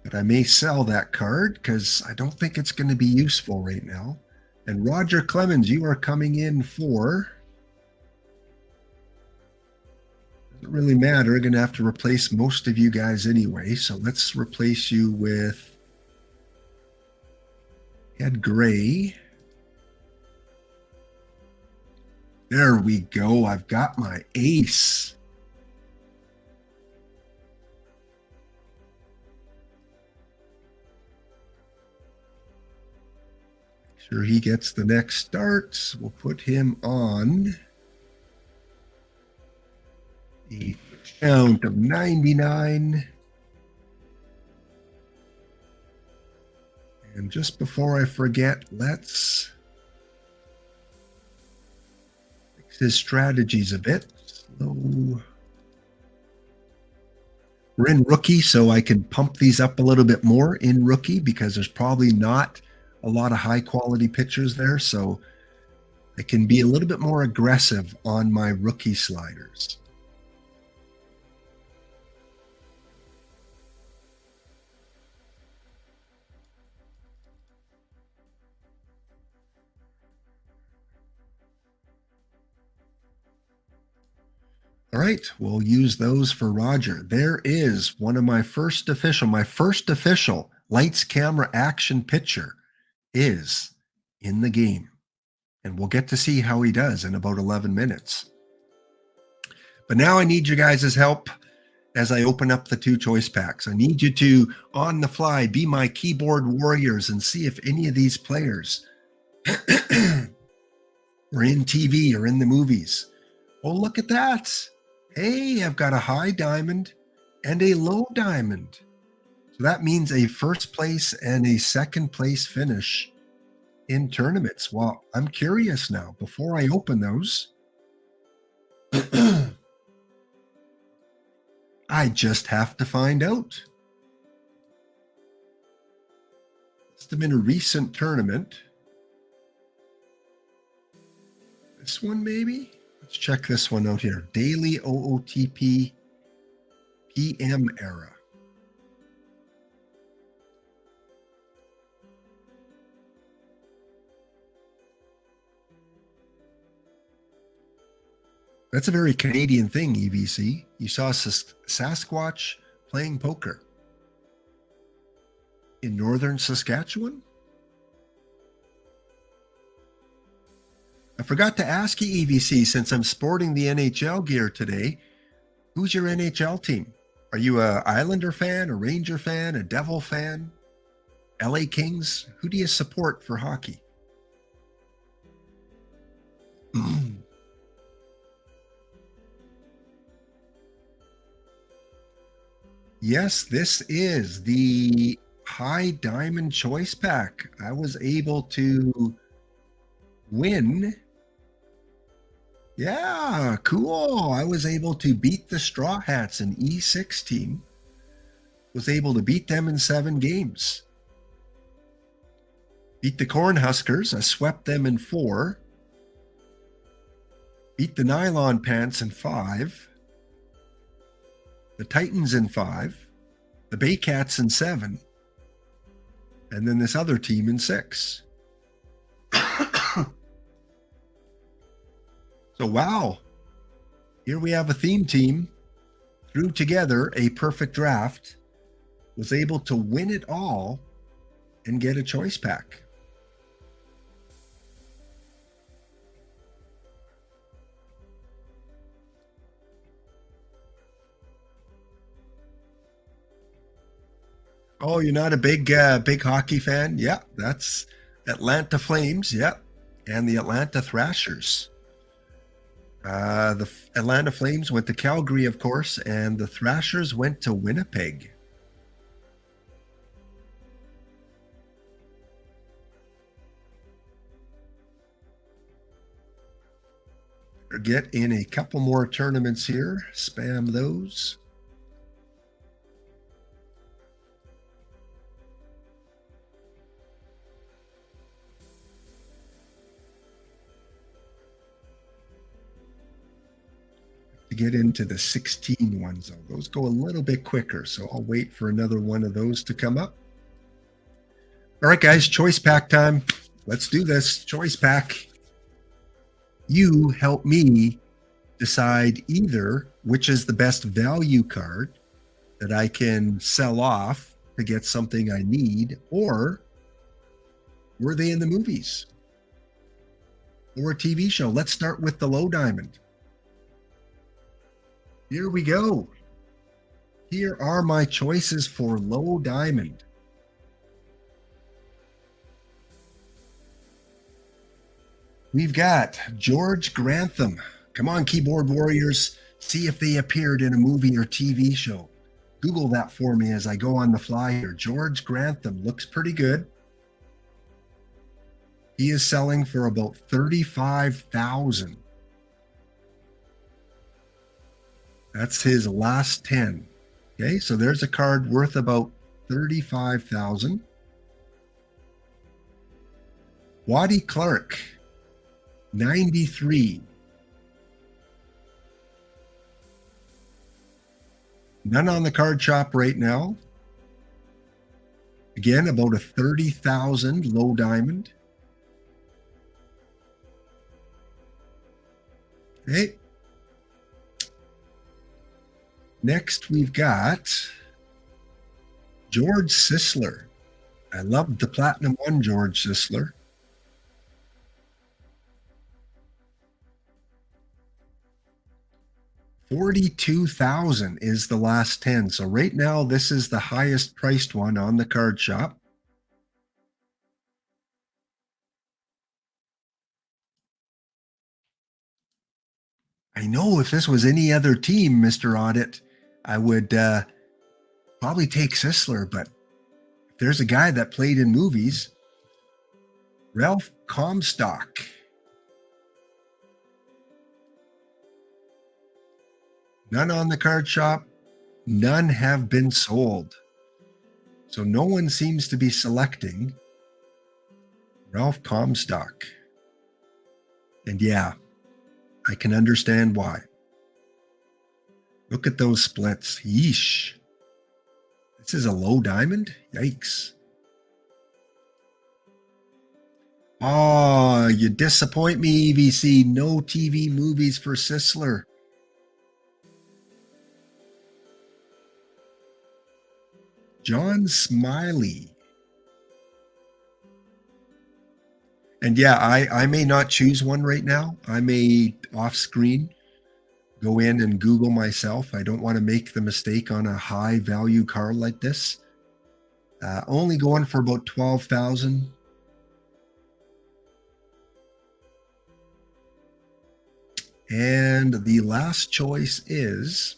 Speaker 1: but I may sell that card because I don't think it's going to be useful right now. And Roger Clemens, you are coming in for, doesn't really matter. I'm going to have to replace most of you guys anyway, so let's replace you with Ed Gray. There we go. I've got my ace. Sure, he gets the next start. We'll put him on a count of 99. And just before I forget, let's fix his strategies a bit. Slow. We're in rookie, so I can pump these up a little bit more in rookie because there's probably not a lot of high quality pictures there, so I can be a little bit more aggressive on my rookie sliders. All right, we'll use those for Roger. There is one of my first official lights, camera, action picture is in the game. And we'll get to see how he does in about 11 minutes. But now I need you guys' help as I open up the 2 choice packs. I need you to, on the fly, be my keyboard warriors and see if any of these players are in TV or in the movies. Oh, look at that. Hey, I've got a high diamond and a low diamond. So that means a first place and a second place finish in tournaments. Well, I'm curious now. Before I open those, I just have to find out. Must have been a recent tournament. This one maybe? Let's check this one out here. Daily OOTP PM era. That's a very Canadian thing, EVC. You saw Sasquatch playing poker in northern Saskatchewan? I forgot to ask you, EVC, since I'm sporting the NHL gear today, who's your NHL team? Are you a Islander fan, a Ranger fan, a Devil fan, LA Kings? Who do you support for hockey? Yes, this is the high diamond choice pack. I was able to win Yeah, cool. I was able to beat the Straw Hats, an E6 team. Was able to beat them in 7 games. Beat the Cornhuskers. I swept them in 4. Beat the Nylon Pants in 5. The Titans in 5. The Baycats in 7. And then this other team in 6. So, wow. Here we have a theme team. Threw together a perfect draft. Was able to win it all and get a choice pack. Oh, you're not a big hockey fan? Yeah, that's Atlanta Flames. Yeah, and the Atlanta Thrashers. The Atlanta Flames went to Calgary, of course, and the Thrashers went to Winnipeg. Get in a couple more tournaments here. Spam those. To get into the 16 ones, though, those go a little bit quicker, so I'll wait for another one of those to come up. All right, guys, choice pack time. Let's do this. Choice pack. You help me decide either which is the best value card that I can sell off to get something I need, or were they in the movies or a TV show? Let's start with the low diamond. Here we go. Here are my choices for low diamond. We've got George Grantham. Come on, keyboard warriors. See if they appeared in a movie or TV show. Google that for me as I go on the fly here. George Grantham looks pretty good. He is selling for about $35,000. That's his last 10. Okay, so there's a card worth about $35,000. Waddy Clark, 93. None on the card shop right now. Again, about a 30,000 low diamond. Okay. Next, we've got George Sisler. I love the Platinum 1 George Sisler. $42,000 is the last 10. So right now, this is the highest priced one on the card shop. I know if this was any other team, Mr. Audit, I would probably take Sisler, but if there's a guy that played in movies, Ralph Comstock. None on the card shop. None have been sold. So no one seems to be selecting Ralph Comstock. And yeah, I can understand why. Look at those splits. Yeesh. This is a low diamond? Yikes. Oh, you disappoint me, EVC. No TV movies for Sisler. John Smiley. And yeah, I may not choose one right now. I may off screen go in and Google myself. I don't want to make the mistake on a high value card like this. Only going for about 12,000. And the last choice is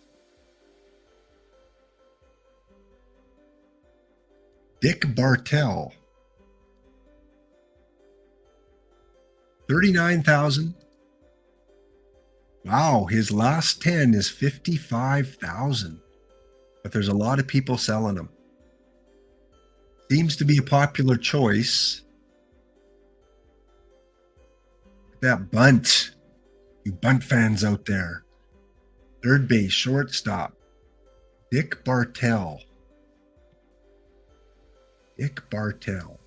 Speaker 1: Dick Bartell. 39,000. Wow, his last 10 is 55,000. But there's a lot of people selling them. Seems to be a popular choice. That bunt. You bunt fans out there. Third base, shortstop. Dick Bartell. Dick Bartell.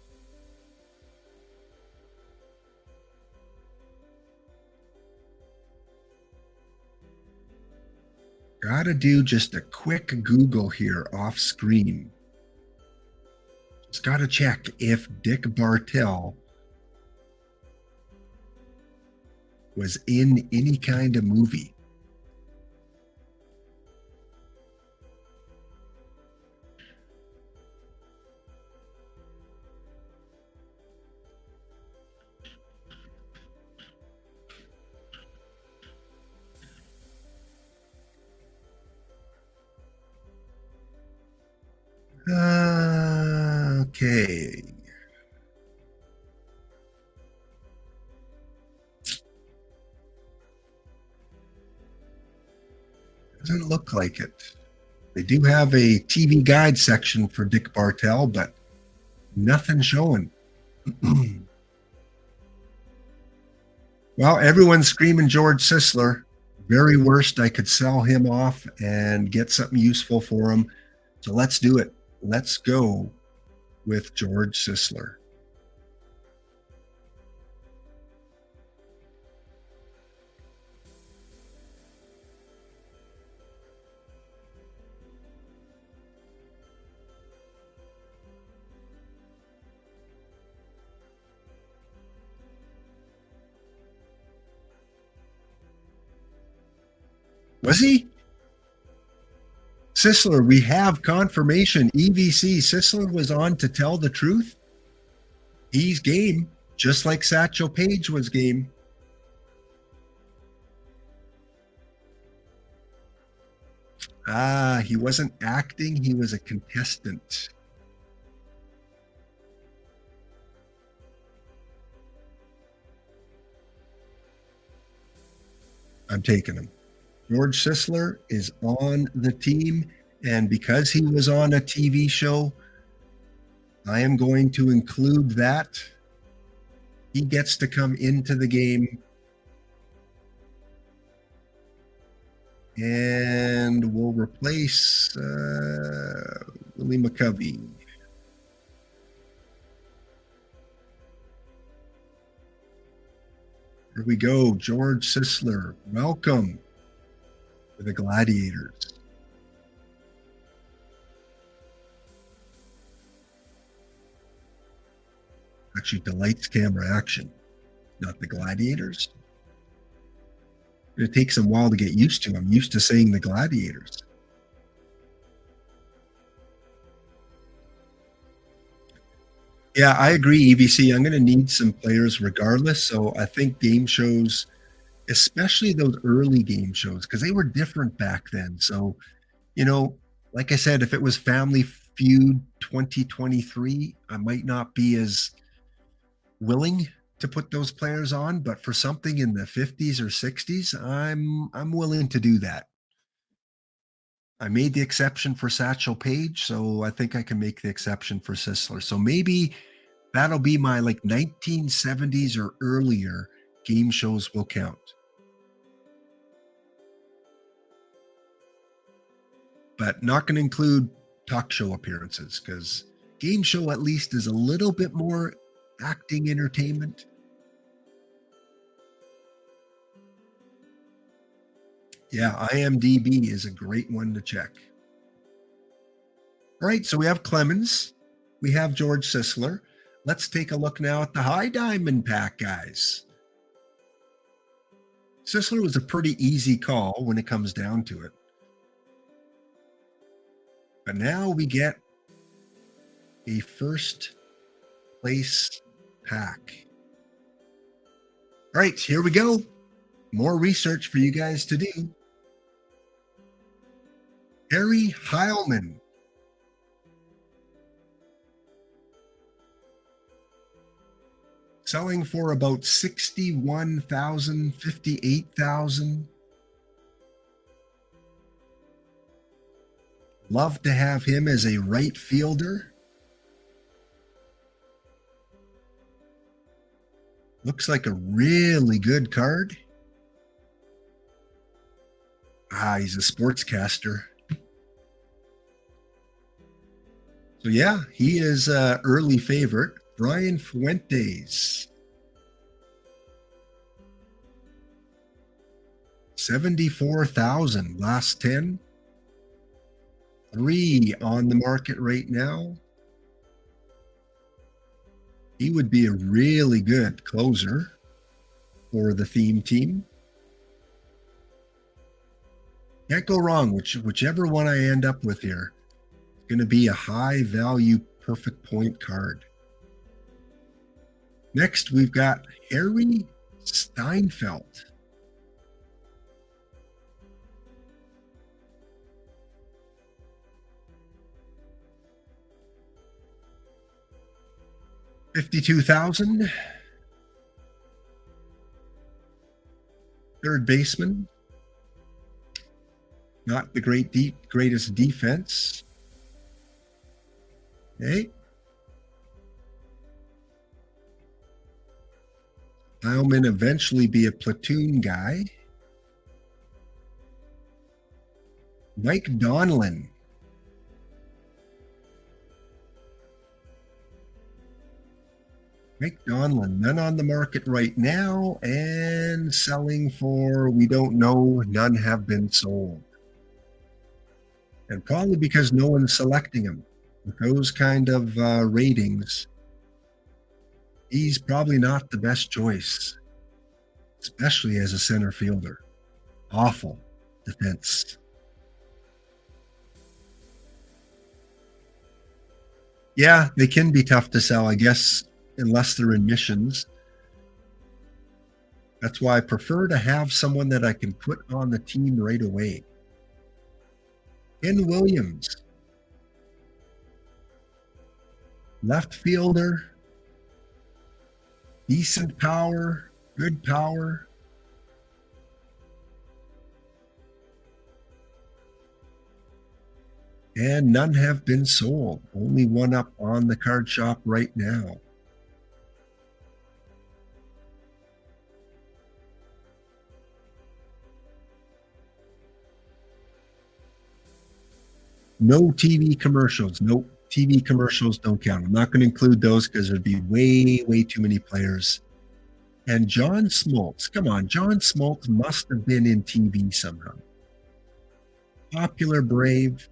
Speaker 1: Gotta do just a quick Google here off screen. Just gotta check if Dick Bartell was in any kind of movie. Okay. Doesn't look like it. They do have a TV guide section for Dick Bartell, but nothing showing. Well, everyone's screaming George Sisler. Very worst, I could sell him off and get something useful for him. So let's do it. Let's go with George Sisler. Was he? Sisler, we have confirmation. EVC, Sisler was on to tell the truth. He's game, just like Satchel Paige was game. He wasn't acting, he was a contestant. I'm taking him. George Sisler is on the team, and because he was on a TV show, I am going to include that. He gets to come into the game, and we'll replace Willie McCovey. Here we go, George Sisler. Welcome to the Gladiators. Actually, delights camera action, not the Gladiators. It takes a while to get used to. I'm used to saying the Gladiators. Yeah, I agree, EVC. I'm going to need some players regardless. So I think game shows, especially those early game shows, because they were different back then. So, you know, like I said, if it was Family Feud 2023, I might not be as willing to put those players on, but for something in the 50s or 60s, I'm willing to do that. I made the exception for Satchel Paige, so I think I can make the exception for Sisler. So maybe that'll be my like 1970s or earlier game shows will count. But not going to include talk show appearances, because game show at least is a little bit more acting entertainment. Yeah, IMDb is a great one to check. All right, so we have Clemens. We have George Sisler. Let's take a look now at the high diamond pack, guys. Sisler was a pretty easy call when it comes down to it. But now we get a first place pack. All right, here we go. More research for you guys to do. Harry Heilman. Selling for about 61,000, 58,000. Love to have him as a right fielder. Looks like a really good card. He's a sportscaster. So yeah, he is early favorite. Brian Fuentes. 74,000 last 10. 3 on the market right now. He would be a really good closer for the theme team. Can't go wrong, whichever one I end up with here. It's going to be a high value perfect point card. Next, we've got Harry Steinfeld. $52,000. Third baseman. Not the greatest defense. Okay. Heilman eventually be a platoon guy. Mike Donlin. Mike Donlin, none on the market right now and selling for, we don't know, none have been sold. And probably because no one's selecting him. With those kind of ratings, he's probably not the best choice, especially as a center fielder. Awful defense. Yeah, they can be tough to sell, I guess, unless they're in missions. That's why I prefer to have someone that I can put on the team right away. Ken Williams. Left fielder. Decent power. Good power. And none have been sold. Only one up on the card shop right now. No TV commercials. Nope. TV commercials don't count. I'm not going to include those because there'd be way too many players. And John Smoltz. Come on. John Smoltz must have been in TV somehow. Popular Brave.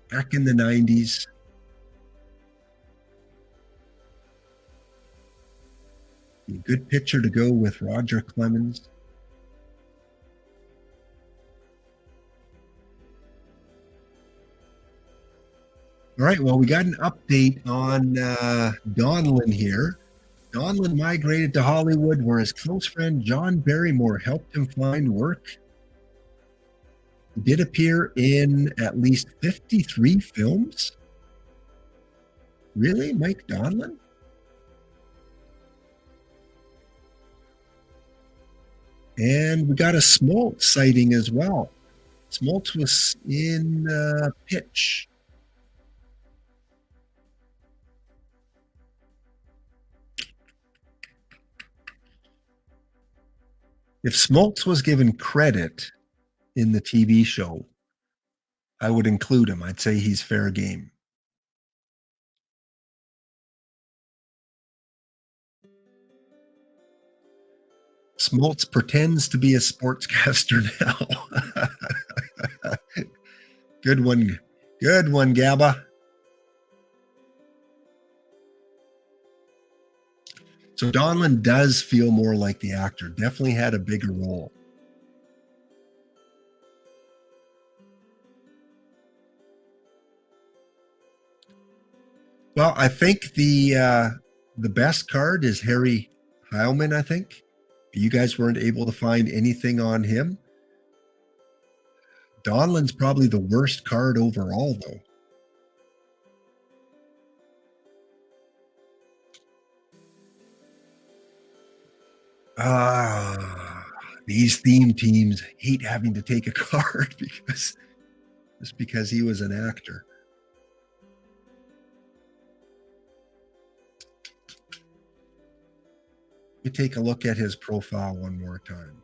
Speaker 1: Back in the 90s. A good pitcher to go with Roger Clemens. All right, well, we got an update on Donlin here. Donlin migrated to Hollywood where his close friend John Barrymore helped him find work. He did appear in at least 53 films. Really? Mike Donlin? And we got a Smoltz sighting as well. Smoltz was in Pitch. If Smoltz was given credit in the TV show, I would include him. I'd say he's fair game. Smoltz pretends to be a sportscaster now. Good one. Good one, Gabba. So Donlin does feel more like the actor. Definitely had a bigger role. Well, I think the best card is Harry Heilman, I think. You guys weren't able to find anything on him. Donlin's probably the worst card overall, though. These theme teams hate having to take a card because just because he was an actor. Let me take a look at his profile one more time.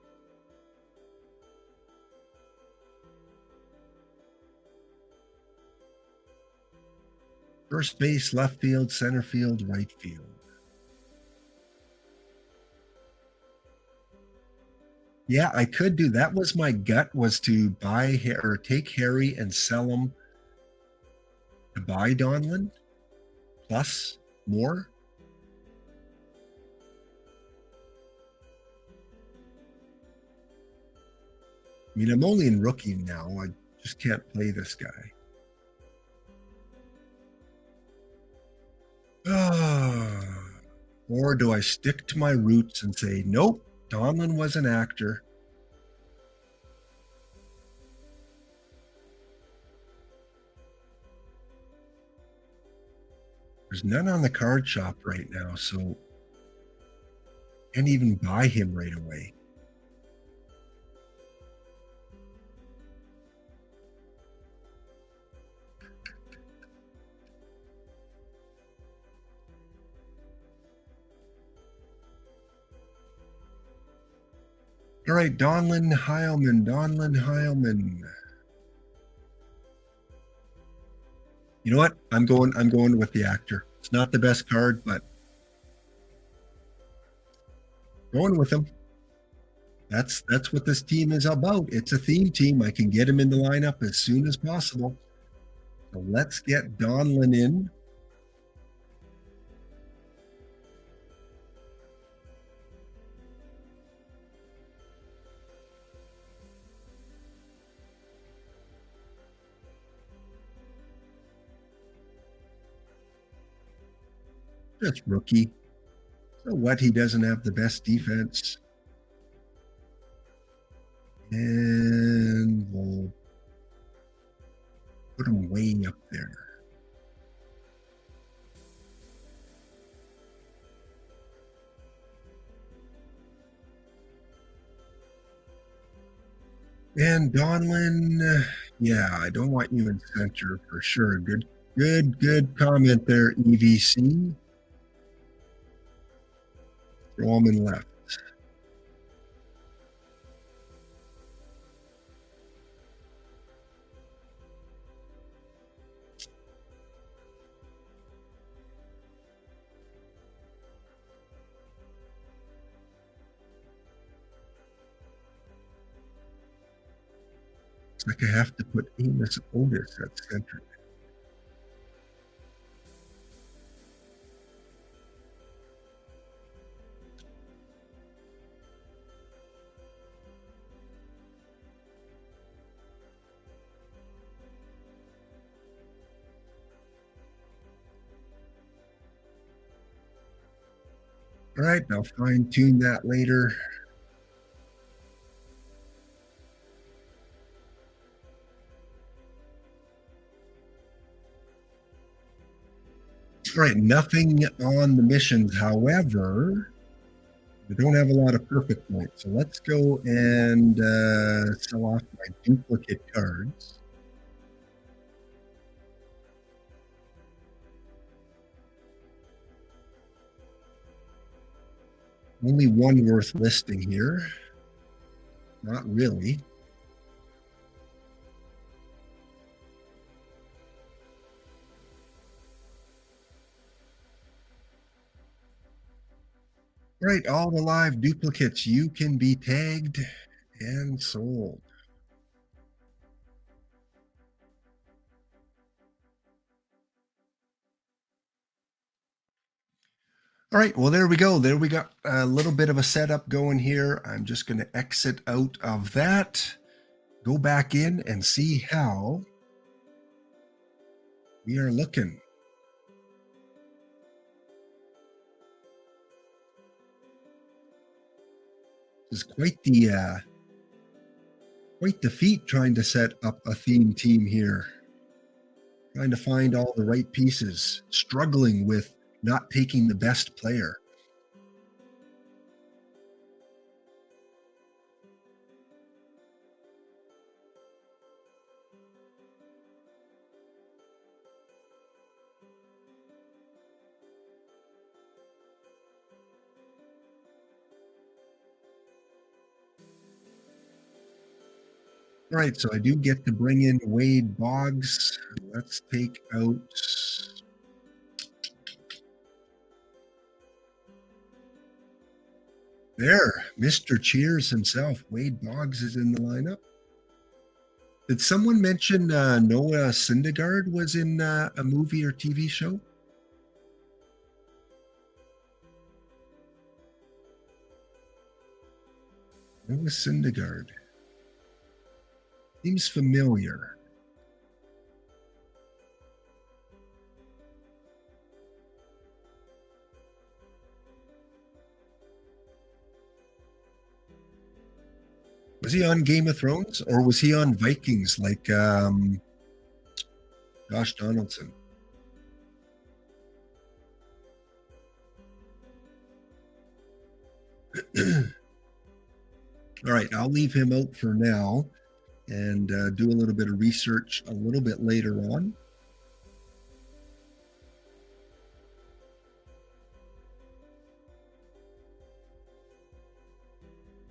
Speaker 1: First base, left field, center field, right field. Yeah, I could do that. Was my gut, was to buy or take Harry and sell him to buy Donlin plus more. I mean, I'm only in rookie now. I just can't play this guy. Or do I stick to my roots and say, nope, Donlin was an actor. There's none on the card shop right now, so can't even buy him right away. All right, Donlin Heilman. You know what? I'm going with the actor. It's not the best card, but going with him. That's what this team is about. It's a theme team. I can get him in the lineup as soon as possible. So let's get Donlin in. Just rookie. So what? He doesn't have the best defense. And we'll put him way up there. And Donlin, yeah, I don't want you in center for sure. Good comment there, EVC. Throw him in left. It's like I have to put Amos Otis at center. All right, I'll fine tune that later. All right, nothing on the missions. However, we don't have a lot of perfect points. So let's go and sell off my duplicate cards. Only one worth listing here. Not really. All right, all the live duplicates, you can be tagged and sold. All right, well, there we go. There we got a little bit of a setup going here. I'm just going to exit out of that, go back in and see how we are looking. This is quite the feat trying to set up a theme team here. Trying to find all the right pieces, struggling with not taking the best player. All right, so I do get to bring in Wade Boggs. Let's take out... There, Mr. Cheers himself. Wade Boggs is in the lineup. Did someone mention Noah Syndergaard was in a movie or TV show? Noah Syndergaard. Seems familiar. Was he on Game of Thrones or was he on Vikings like Josh Donaldson? All right, I'll leave him out for now and do a little bit of research a little bit later on.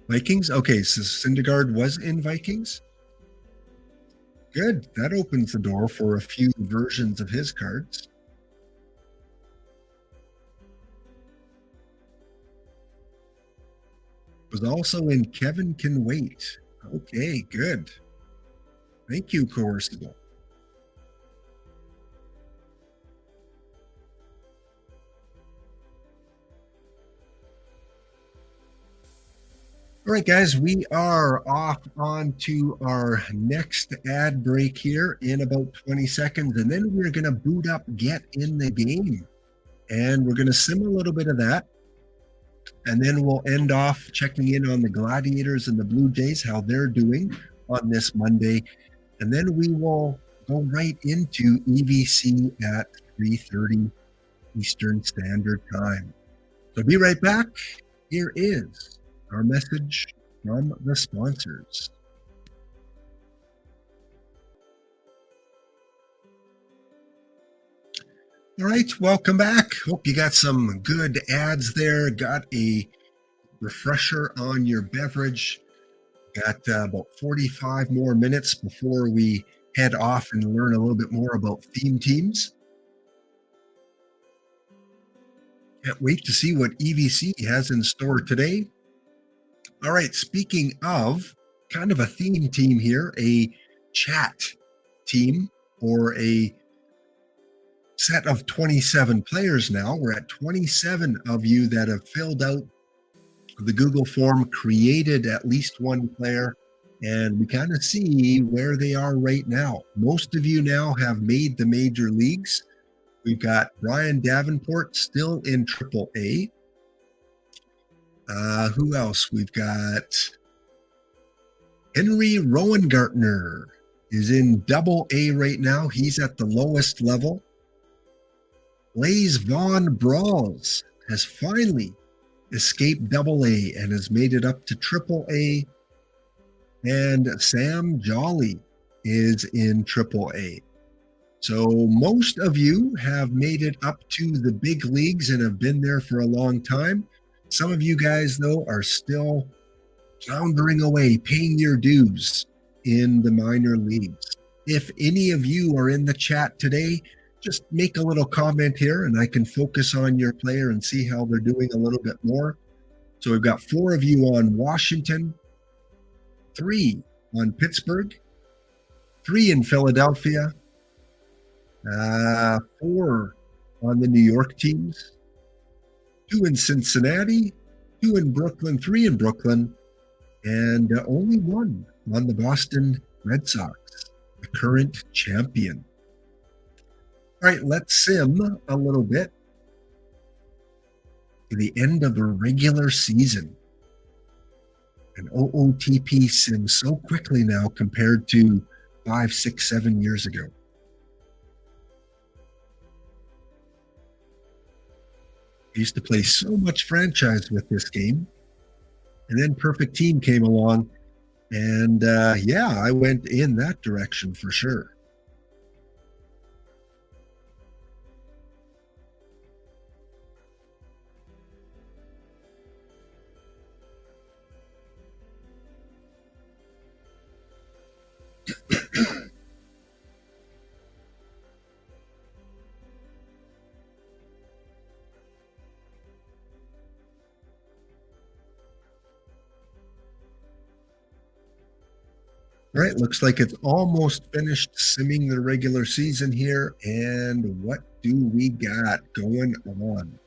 Speaker 1: Vikings? Okay, so Syndergaard was in Vikings? Good. That opens the door for a few versions of his cards. Was also in Kevin Can Wait. Okay, good. Thank you, Coercible. All right, guys, we are off on to our next ad break here in about 20 seconds, and then we're going to boot up Get in the Game, and we're going to sim a little bit of that, and then we'll end off checking in on the Gladiators and the Blue Jays, how they're doing on this Monday, and then we will go right into EVC at 3:30 Eastern Standard Time. So be right back. Here is our message from the sponsors. All right, welcome back. Hope you got some good ads there. Got a refresher on your beverage. Got about 45 more minutes before we head off and learn a little bit more about theme teams. Can't wait to see what EVC has in store today. All right, speaking of kind of a theme team here, a chat team or a set of 27 players now. We're at 27 of you that have filled out the Google form, created at least one player, and we kind of see where they are right now. Most of you now have made the major leagues. We've got Brian Davenport still in AAA. Who else? We've got Henry Rowengartner is in AA right now. He's at the lowest level. Blaze Vaughn Brawls has finally escaped AA and has made it up to AAA. And Sam Jolly is in AAA. So most of you have made it up to the big leagues and have been there for a long time. Some of you guys, though, are still floundering away, paying your dues in the minor leagues. If any of you are in the chat today, just make a little comment here and I can focus on your player and see how they're doing a little bit more. So we've got 4 of you on Washington, 3 on Pittsburgh, 3 in Philadelphia, 4 on the New York teams, 2 in Cincinnati, 2 in Brooklyn, 3 in Brooklyn, and only 1 on the Boston Red Sox, the current champion. All right, let's sim a little bit to the end of the regular season. And OOTP sims so quickly now compared to 5, 6, 7 years ago. I used to play so much franchise with this game. And then Perfect Team came along. And yeah, I went in that direction for sure. All right, looks like it's almost finished simming the regular season here. And what do we got going on?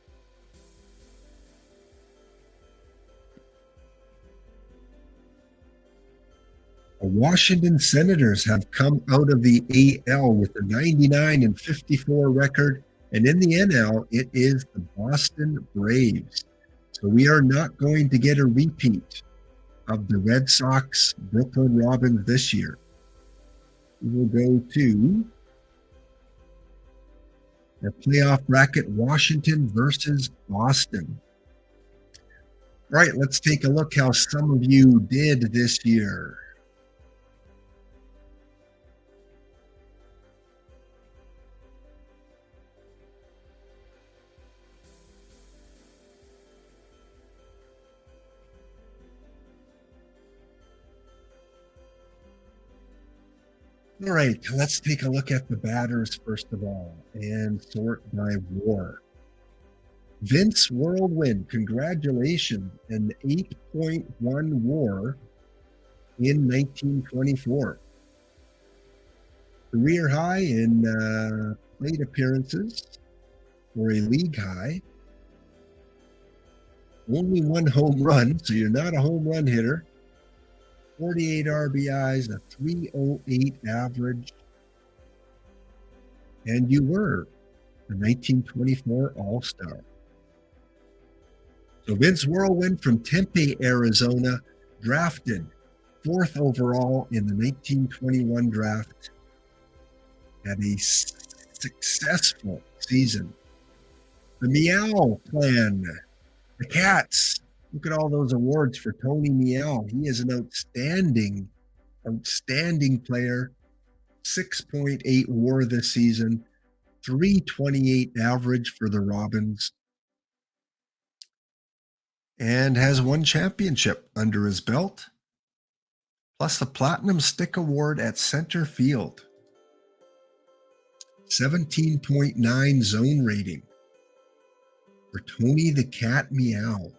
Speaker 1: The Washington Senators have come out of the AL with a 99-54 record. And in the NL, it is the Boston Braves. So we are not going to get a repeat of the Red Sox Brooklyn Robins this year. We will go to the playoff bracket, Washington versus Boston. All right, let's take a look how some of you did this year. All right, let's take a look at the batters first of all and sort by WAR. Vince Whirlwind, congratulations, an 8.1 WAR in 1924. Career high in plate appearances for a league high. Only one home run, so you're not a home run hitter. 48 RBIs, a 308 average. And you were the 1924 All-Star. So Vince Whirlwind from Tempe, Arizona, drafted 4th overall in the 1921 draft. Had a successful season. The Meow Clan, the Cats. Look at all those awards for Tony Meow. He is an outstanding player. 6.8 WAR this season. 328 average for the Robins. And has one championship under his belt. Plus the Platinum Stick Award at center field. 17.9 zone rating for Tony the Cat Meow.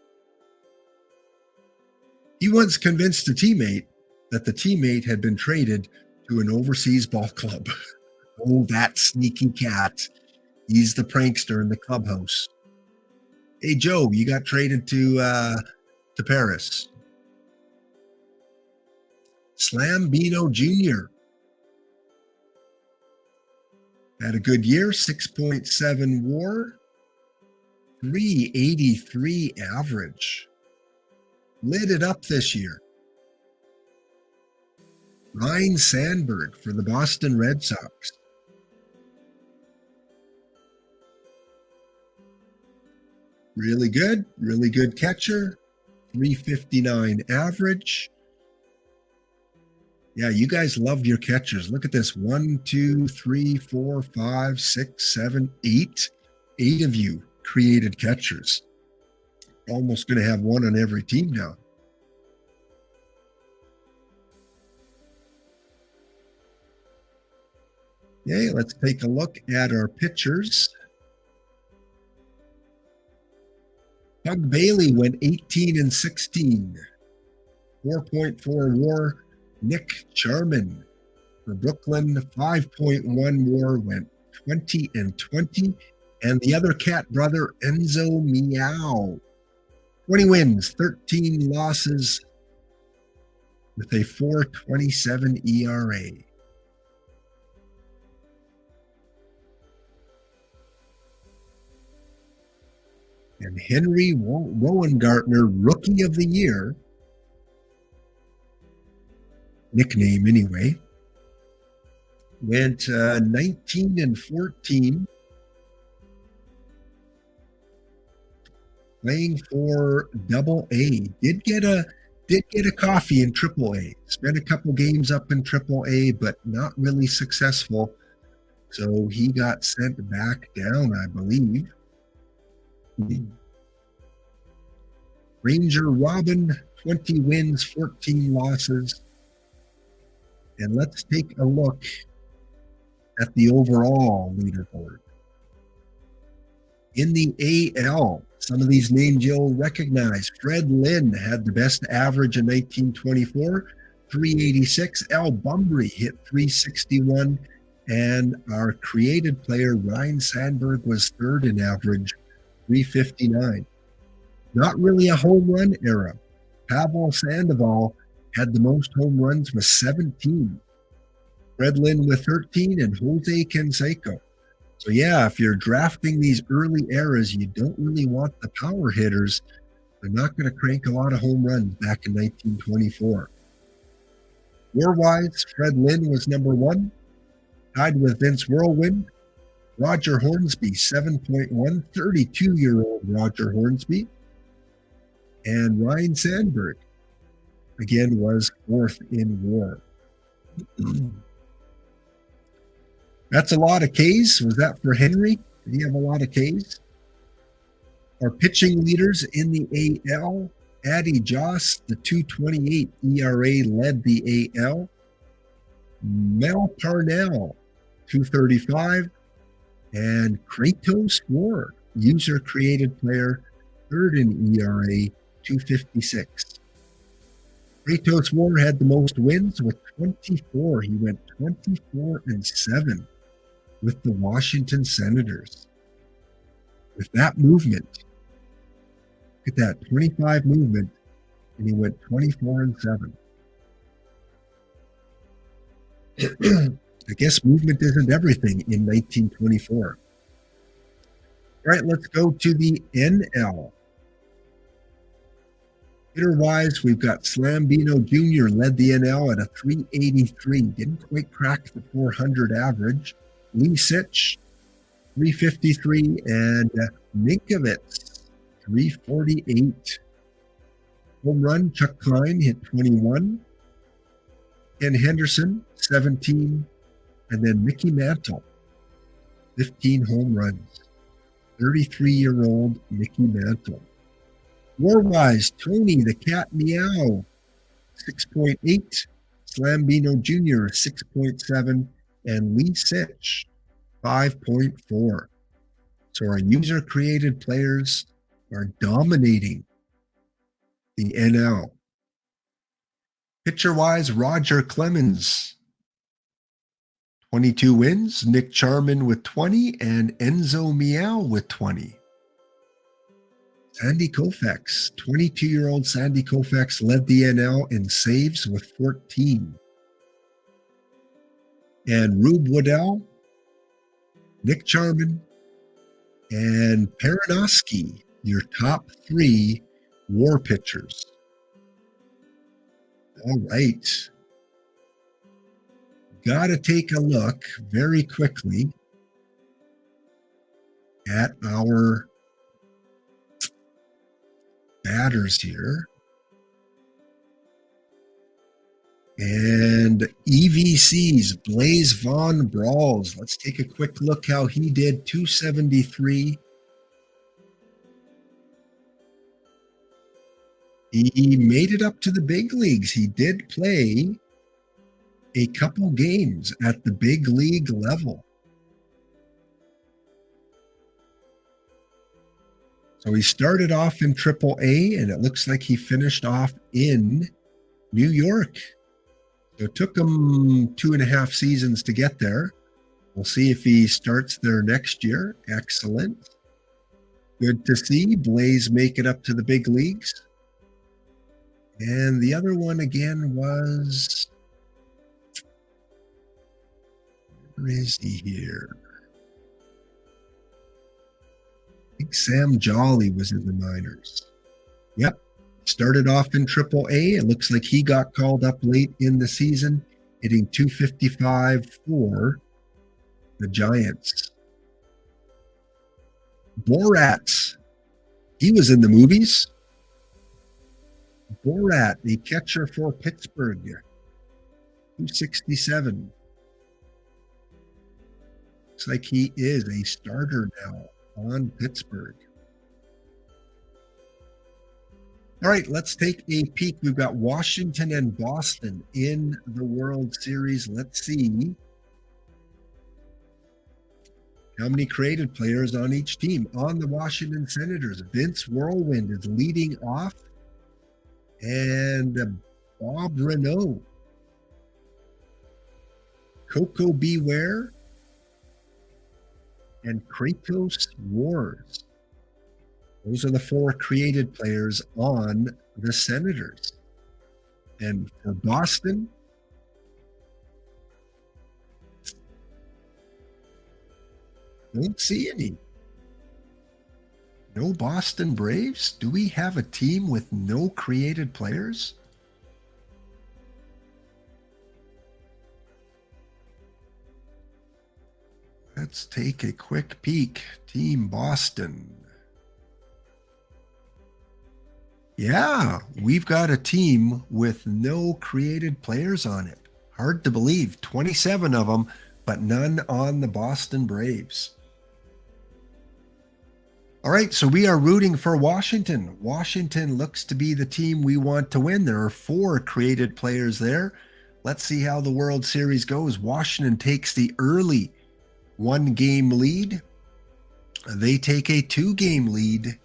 Speaker 1: He once convinced a teammate that the teammate had been traded to an overseas ball club. Oh, that sneaky cat. He's the prankster in the clubhouse. Hey, Joe, you got traded to Paris. Slambino Jr. had a good year, 6.7 WAR, 383 average. Lit it up this year. Ryan Sandberg for the Boston Red Sox. Really good catcher. 359 average. Yeah, you guys love your catchers. Look at this. 1, 2, 3, 4, 5, 6, 7, 8. 8 of you created catchers. Almost going to have one on every team now. Okay, let's take a look at our pitchers. Doug Bailey went 18-16. 4.4 WAR. Nick Charman for Brooklyn, 5.1 WAR, went 20-20. And the other cat brother, Enzo Meow. 20 wins, 13 losses with a 4.27 ERA. And Henry Rowengartner, Rookie of the Year, nickname anyway, went 19-14. Playing for Double-A. Did get a coffee in Triple-A. Spent a couple games up in Triple-A, but not really successful. So he got sent back down, I believe. Ranger Robin, 20 wins, 14 losses. And let's take a look at the overall leaderboard. In the AL, some of these names you'll recognize. Fred Lynn had the best average in 1924, 386. Al Bumbry hit 361. And our created player, Ryan Sandberg, was third in average, 359. Not really a home run era. Pavel Sandoval had the most home runs with 17. Fred Lynn with 13 and Jose Canseco. So yeah, if you're drafting these early eras, you don't really want the power hitters. They're not going to crank a lot of home runs back in 1924. War-wise, Fred Lynn was number one, tied with Vince Whirlwind. Roger Hornsby, 7.1, 32-year-old Roger Hornsby. And Ryan Sandberg, again, was fourth in WAR. That's a lot of Ks. Was that for Henry? Did he have a lot of Ks? Our pitching leaders in the AL, Addy Joss, the 2.28 ERA, led the AL. Mel Parnell, 2.35. And Kratos Ward, user-created player, third in ERA, 2.56. Kratos Ward had the most wins with 24. He went 24-7 with the Washington Senators. With that movement, look at that, 25 movement, and he went 24-7. I guess movement isn't everything in 1924. All right, let's go to the NL. Hitter-wise, we've got Slambino Jr. led the NL at a 383. Didn't quite crack the 400 average. Lee Sitch, 353. And Minkovitz, 348. Home run, Chuck Klein hit 21. Ken Henderson, 17. And then Mickey Mantle, 15 home runs. 33-year-old Mickey Mantle. War-wise, Tony the Cat Meow, 6.8. Slambino Jr., 6.7. And Lee Sitch, 5.4. So our user-created players are dominating the NL. Pitcher-wise, Roger Clemens, 22 wins. Nick Charman with 20. And Enzo Meow with 20. Sandy Koufax, 22-year-old Sandy Koufax led the NL in saves with 14. And Rube Waddell, Nick Charman, and Perinoski, your top three WAR pitchers. All right. Got to take a look very quickly at our batters here. And EVC's Blaze Von Brawls. Let's take a quick look how he did. 273. He made it up to the big leagues. He did play a couple games at the big league level. So he started off in AAA, and it looks like he finished off in New York. So it took him 2.5 seasons to get there. We'll see if he starts there next year. Excellent. Good to see Blaze make it up to the big leagues. And the other one again was, where is he here? I think Sam Jolly was in the minors. Yep. Started off in AAA. It looks like he got called up late in the season, hitting 255 for the Giants. Borat. He was in the movies. Borat, the catcher for Pittsburgh. 267. Looks like he is a starter now on Pittsburgh. All right, let's take a peek. We've got Washington and Boston in the World Series. Let's see how many created players on each team. On the Washington Senators, Vince Whirlwind is leading off. And Bob Renaud Coco Beware, and Kratos Wars. Those are the 4 created players on the Senators. And for Boston, don't see any. No Boston Braves? Do we have a team with no created players? Let's take a quick peek. Team Boston. Yeah, we've got a team with no created players on it. Hard to believe. 27 of them, but none on the Boston Braves. All right, so we are rooting for Washington. Washington looks to be the team we want to win. There are 4 created players there. Let's see how the World Series goes. Washington takes the early 1-game lead. They take a 2-game lead.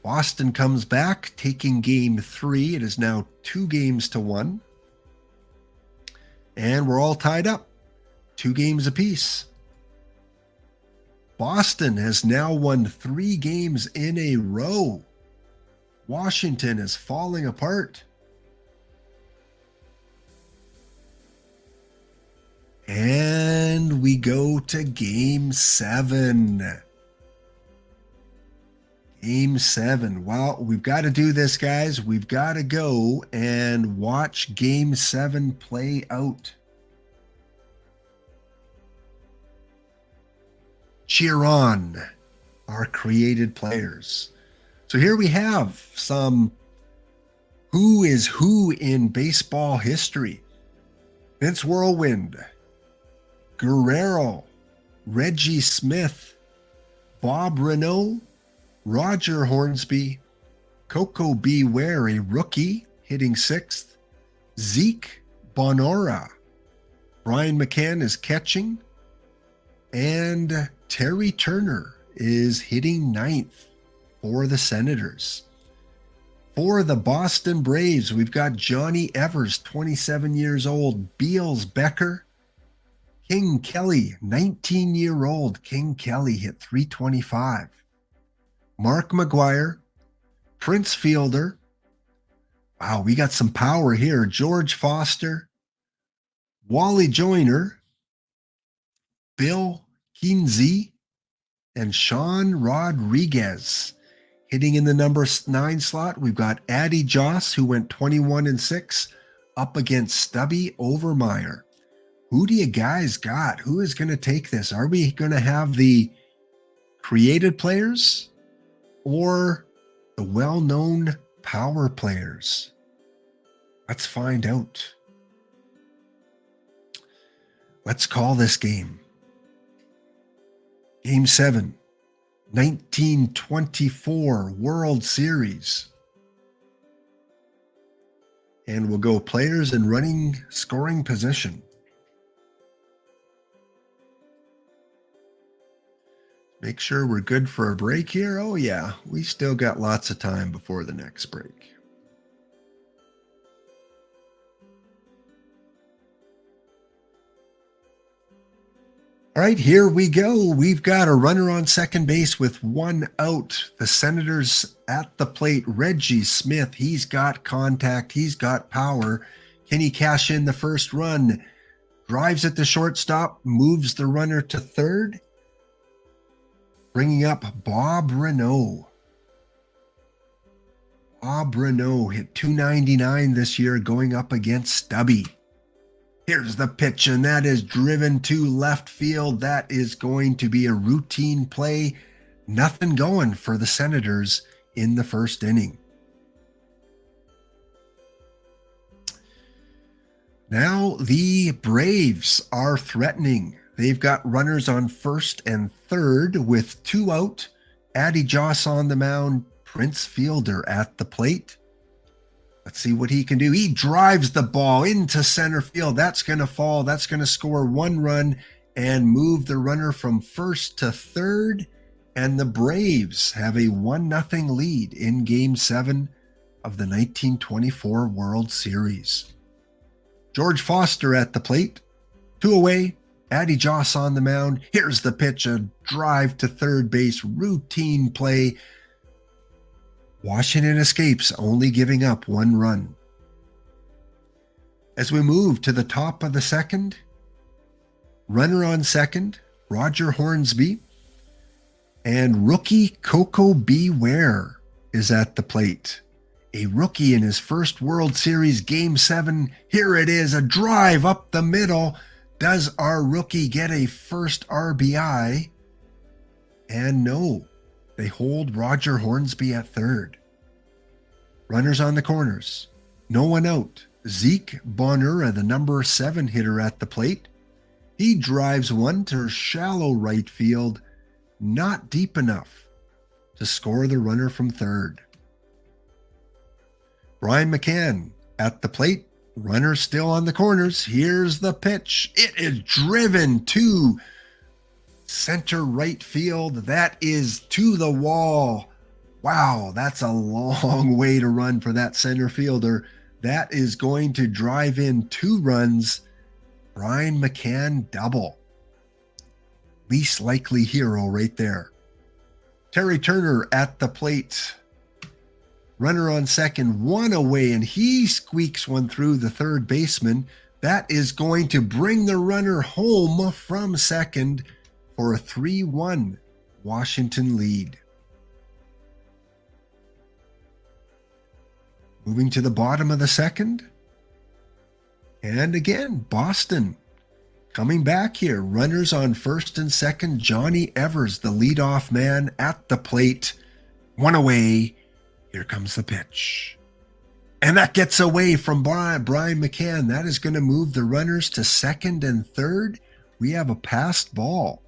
Speaker 1: Boston comes back, taking game 3. It is now 2-1. And we're all tied up. 2 games apiece. Boston has now won 3 games in a row. Washington is falling apart. And we go to game 7. Game 7. Well, we've got to do this, guys. We've got to go and watch game 7 play out. Cheer on our created players. So here we have some who is who in baseball history. Vince Whirlwind, Guerrero, Reggie Smith, Bob Renault, Roger Hornsby, Coco Beware, a rookie hitting 6th, Zeke Bonora, Brian McCann is catching, and Terry Turner is hitting 9th for the Senators. For the Boston Braves, we've got Johnny Evers, 27 years old, Beals Becker, King Kelly, 19-year-old King Kelly hit .325. Mark McGuire, Prince Fielder. Wow, we got some power here. George Foster, Wally Joyner, Bill Kinsey, and Sean Rodriguez. Hitting in the number 9 slot, we've got Addie Joss, who went 21-6, up against Stubby Overmeyer. Who do you guys got? Who is going to take this? Are we going to have the created players or the well-known power players? Let's find out. Let's call this game. Game 7, 1924 World Series. And we'll go players in running scoring position. Make sure we're good for a break here. Oh yeah, we still got lots of time before the next break. All right, here we go. We've got a runner on second base with 1 out. The Senators at the plate. Reggie Smith, he's got contact. He's got power. Can he cash in the first run? Drives at the shortstop, moves the runner to third. Bringing up Bob Renault. Bob Renault hit .299 this year going up against Stubby. Here's the pitch, and that is driven to left field. That is going to be a routine play. Nothing going for the Senators in the first inning. Now the Braves are threatening. They've got runners on first and third with 2 out. Addie Joss on the mound, Prince Fielder at the plate. Let's see what he can do. He drives the ball into center field. That's going to fall. That's going to score 1 run and move the runner from first to third. And the Braves have a 1-0 lead in Game 7 of the 1924 World Series. George Foster at the plate. 2 away. Addy Joss on the mound. Here's the pitch, a drive to third base, routine play. Washington escapes, only giving up 1 run. As we move to the top of the second, runner on second, Roger Hornsby, and rookie Coco Beware is at the plate. A rookie in his first World Series Game 7. Here it is, a drive up the middle. Does our rookie get a first RBI? And no, they hold Roger Hornsby at third. Runners on the corners. No one out. Zeke Bonura, the number 7 hitter at the plate. He drives one to shallow right field, not deep enough to score the runner from third. Brian McCann at the plate. Runner still on the corners. Here's the pitch. It is driven to center right field. That is to the wall. Wow, that's a long way to run for that center fielder. That is going to drive in 2 runs. Brian McCann double. Least likely hero right there. Terry Turner at the plate. Runner on second, 1 away, and he squeaks one through the third baseman. That is going to bring the runner home from second for a 3-1 Washington lead. Moving to the bottom of the second. And again, Boston coming back here. Runners on first and second. Johnny Evers, the leadoff man at the plate. 1 away. Here comes the pitch. And that gets away from Brian McCann. That is going to move the runners to second and third. We have a passed ball.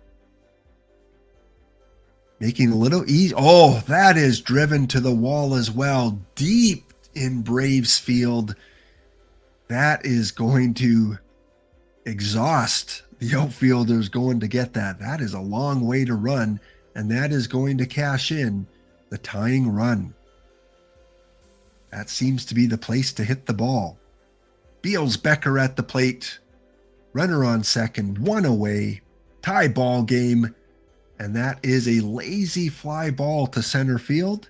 Speaker 1: Making a little easy. Oh, that is driven to the wall as well. Deep in Braves field. That is going to exhaust the outfielders going to get that. That is a long way to run, and that is going to cash in the tying run. That seems to be the place to hit the ball. Beals Becker at the plate. Runner on second, 1 away. Tie ball game. And that is a lazy fly ball to center field.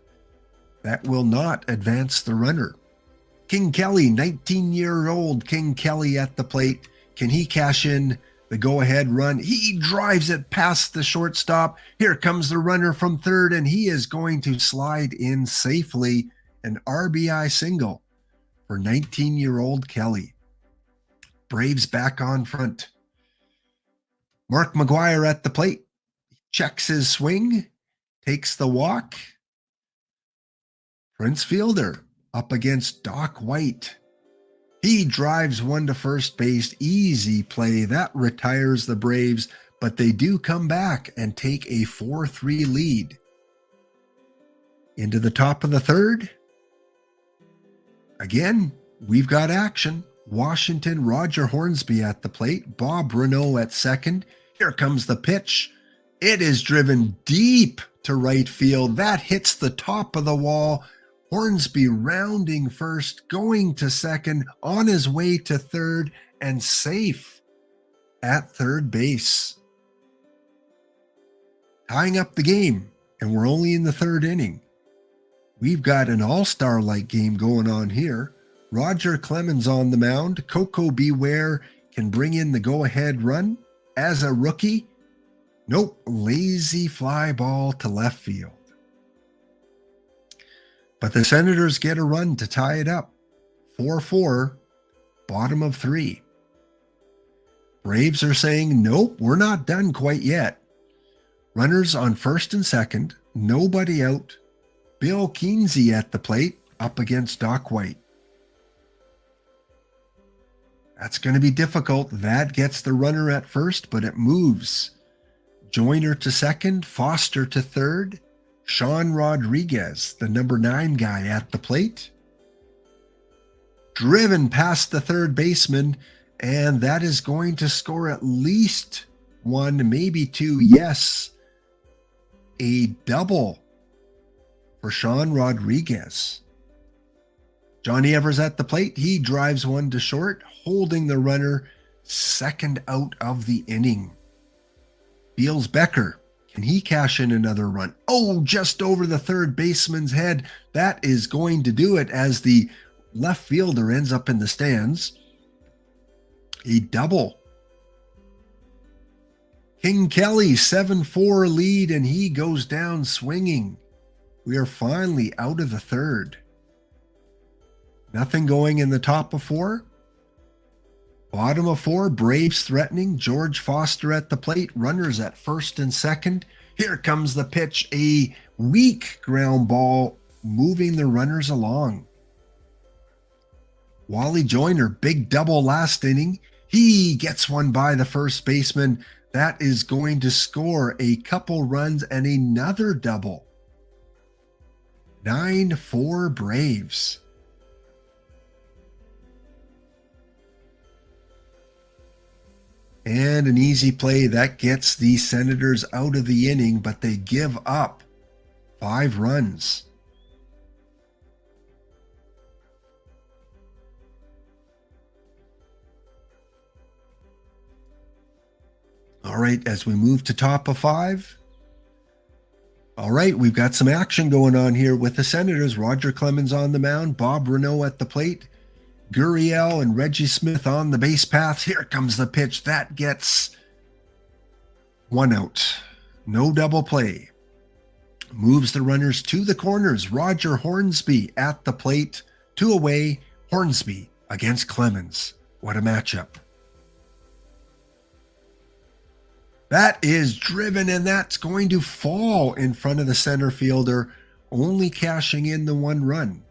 Speaker 1: That will not advance the runner. King Kelly, 19-year-old King Kelly at the plate. Can he cash in the go-ahead run? He drives it past the shortstop. Here comes the runner from third, and he is going to slide in safely. An RBI single for 19-year-old Kelly. Braves back on front. Mark McGuire at the plate. Checks his swing. Takes the walk. Prince Fielder up against Doc White. He drives one to first base. Easy play. That retires the Braves, but they do come back and take a 4-3 lead. Into the top of the third. Again, we've got action. Washington, Roger Hornsby at the plate. Bob Renault at second. Here comes the pitch. It is driven deep to right field. That hits the top of the wall. Hornsby rounding first, going to second, on his way to third, and safe at third base. Tying up the game, and we're only in the third inning. We've got an all-star-like game going on here. Roger Clemens on the mound. Coco Beware can bring in the go-ahead run as a rookie. Nope, lazy fly ball to left field. But the Senators get a run to tie it up. 4-4, bottom of 3. Braves are saying, nope, we're not done quite yet. Runners on first and second, nobody out. Bill Keensey at the plate, up against Doc White. That's going to be difficult. That gets the runner at first, but it moves. Joyner to second, Foster to third. Sean Rodriguez, the number 9 guy at the plate. Driven past the third baseman, and that is going to score at least 1, maybe 2. Yes, a double for Sean Rodriguez. Johnny Evers at the plate. He drives one to short, holding the runner second out of the inning. Beals Becker. Can he cash in another run? Oh, just over the third baseman's head. That is going to do it as the left fielder ends up in the stands. A double. King Kelly, 7-4 lead, and he goes down swinging. We are finally out of the third. Nothing going in the top of 4. Bottom of 4, Braves threatening. George Foster at the plate. Runners at first and second. Here comes the pitch. A weak ground ball moving the runners along. Wally Joyner, big double last inning. He gets one by the first baseman. That is going to score a couple runs and another double. 9-4 Braves. And an easy play that gets the Senators out of the inning, but they give up 5 runs. All right, as we move to top of 5. All right, we've got some action going on here with the Senators. Roger Clemens on the mound, Bob Renaud at the plate. Gurriel and Reggie Smith on the base paths. Here comes the pitch. That gets 1 out. No double play. Moves the runners to the corners. Roger Hornsby at the plate. 2 away. Hornsby against Clemens. What a matchup. That is driven, and that's going to fall in front of the center fielder, only cashing in the 1 run.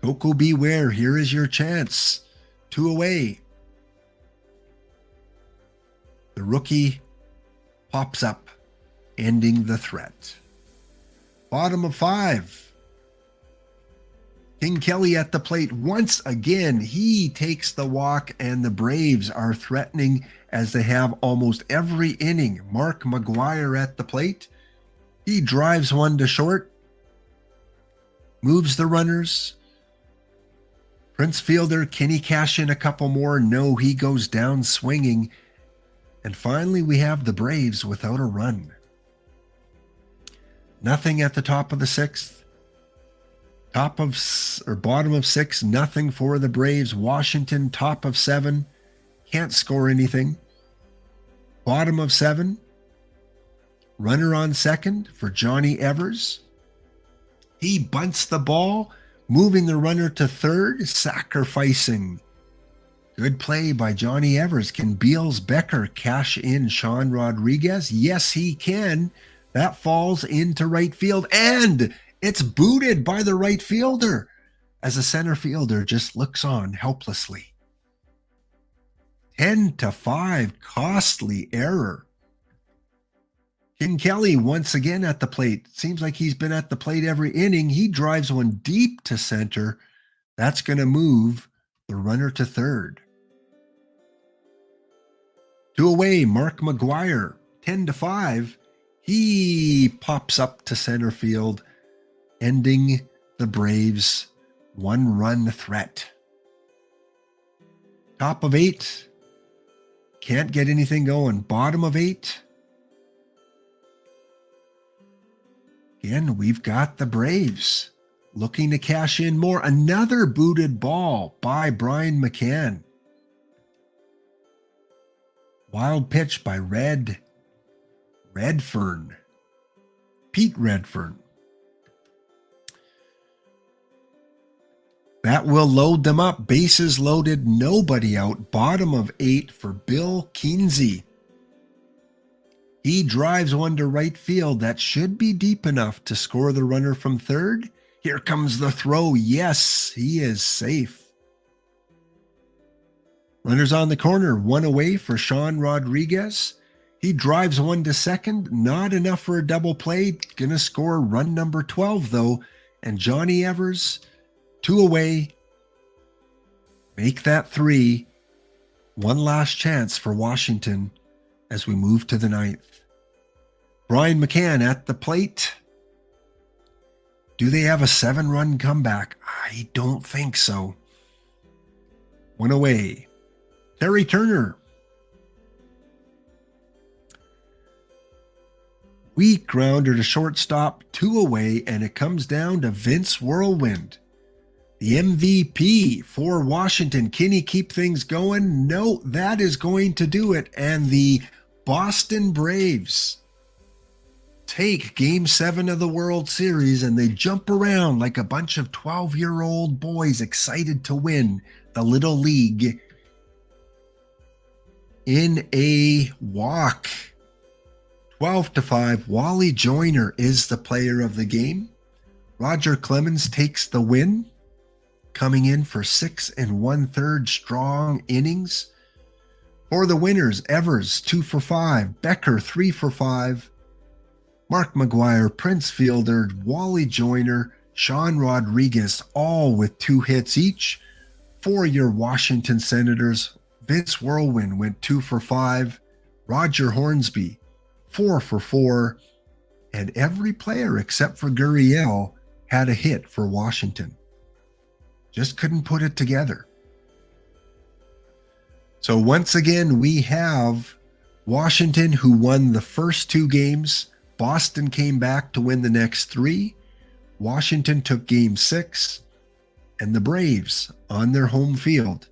Speaker 1: Coco Beware, here is your chance. 2 away. The rookie pops up, ending the threat. Bottom of 5. King Kelly at the plate once again. He takes the walk, and the Braves are threatening as they have almost every inning. Mark McGuire at the plate. He drives one to short. Moves the runners. Prince fielder, can he cash in a couple more? No, he goes down swinging. And finally, we have the Braves without a run. Nothing at the top of the 6th. Bottom of 6, nothing for the Braves. Washington, top of 7. Can't score anything. Bottom of 7. Runner on second for Johnny Evers. He bunts the ball, moving the runner to third, sacrificing. Good play by Johnny Evers. Can Beals Becker cash in Sean Rodriguez? Yes, he can. That falls into right field, and it's booted by the right fielder as the center fielder just looks on helplessly. 10-5, costly error. King Kelly once again at the plate. Seems like he's been at the plate every inning. He drives one deep to center. That's going to move the runner to third. 2 away, Mark McGuire. 10-5. He pops up to center field, ending the Braves' 1-run threat. Top of 8. Can't get anything going. Bottom of 8. Again, we've got the Braves looking to cash in more. Another booted ball by Brian McCann. Wild pitch by Pete Redfern. That will load them up. Bases loaded, nobody out. Bottom of 8 for Bill Kinsey. He drives one to right field. That should be deep enough to score the runner from third. Here comes the throw. Yes, he is safe. Runners on the corner. 1 away for Sean Rodriguez. He drives one to second. Not enough for a double play. Gonna score run number 12, though. And Johnny Evers, 2 away. Make that 3. One last chance for Washington as we move to the 9th. Brian McCann at the plate. Do they have a 7-run comeback? I don't think so. One away. Terry Turner. Weak grounder to shortstop, 2 away, and it comes down to Vince Whirlwind. The MVP for Washington. Can he keep things going? No, that is going to do it. And the Boston Braves take Game 7 of the World Series, and they jump around like a bunch of 12-year-old boys excited to win the Little League in a walk. 12-5. Wally Joyner is the player of the game. Roger Clemens takes the win, coming in for 6 1/3 strong innings. For the winners, Evers 2 for 5, Becker 3 for 5, Mark McGuire, Prince Fielder, Wally Joyner, Sean Rodriguez, all with 2 hits each. For your Washington Senators, Vince Whirlwind went 2 for 5, Roger Hornsby 4 for 4, and every player except for Gurriel had a hit for Washington. Just couldn't put it together. So once again, we have Washington, who won the first 2 games. Boston came back to win the next 3. Washington took Game 6. And the Braves, on their home field,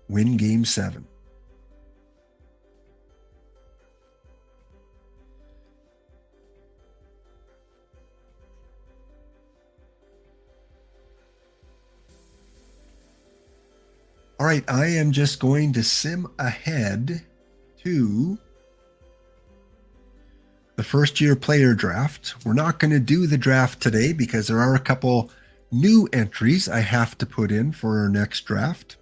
Speaker 1: win Game 7. All right, I am just going to sim ahead to the first-year player draft. We're not going to do the draft today because there are a couple new entries I have to put in for our next draft.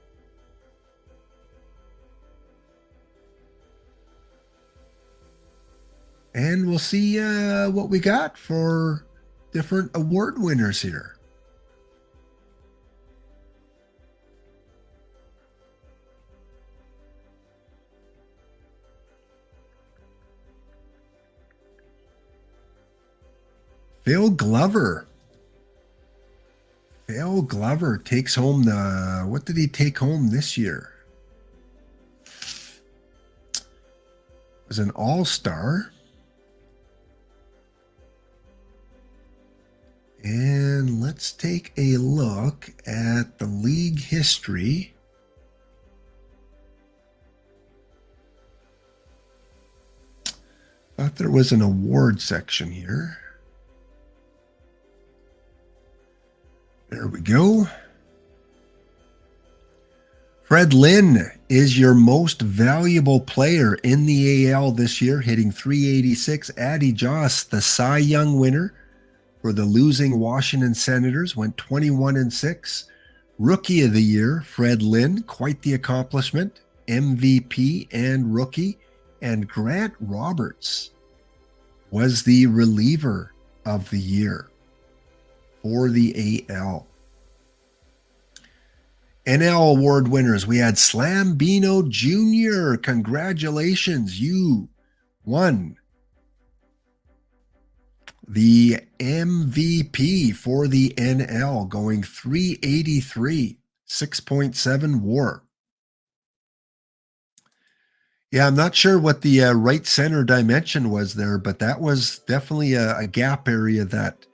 Speaker 1: And we'll see what we got for different award winners here. Phil Glover. Phil Glover takes home the, what did he take home this year? It was an all-star. And let's take a look at the league history. Thought there was an award section here. There we go. Fred Lynn is your most valuable player in the AL this year, hitting .386. Addie Joss, the Cy Young winner for the losing Washington Senators, went 21-6. Rookie of the Year, Fred Lynn, quite the accomplishment. MVP and rookie. And Grant Roberts was the reliever of the year for the AL. NL award winners, we had Slambino Jr. Congratulations, you won the MVP for the NL, going .383, 6.7 WAR. Yeah, I'm not sure what the right center dimension was there, but that was definitely a gap area that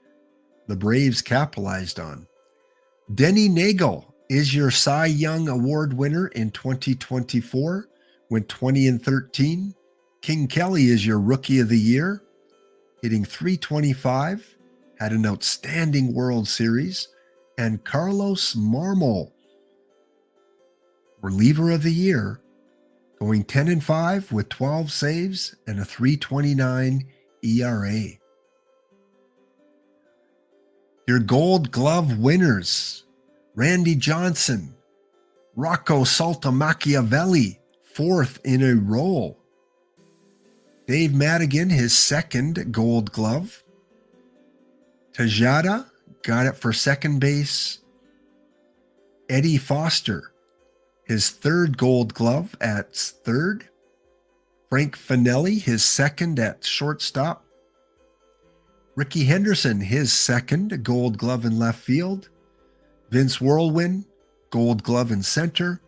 Speaker 1: the Braves capitalized on. Denny Nagel is your Cy Young Award winner in 2024, went 20-13. King Kelly is your Rookie of the Year, hitting .325, had an outstanding World Series. And Carlos Marmol, Reliever of the Year, going 10-5 with 12 saves and a .329 ERA. Your Gold Glove winners, Randy Johnson, Rocco Salta-Machiavelli, 4th in a row. Dave Madigan, his 2nd Gold Glove. Tejada got it for 2nd base. Eddie Foster, his 3rd Gold Glove at 3rd. Frank Finelli, his 2nd at shortstop. Ricky Henderson, his second Gold Glove in left field. Vince Whirlwind, Gold Glove in center.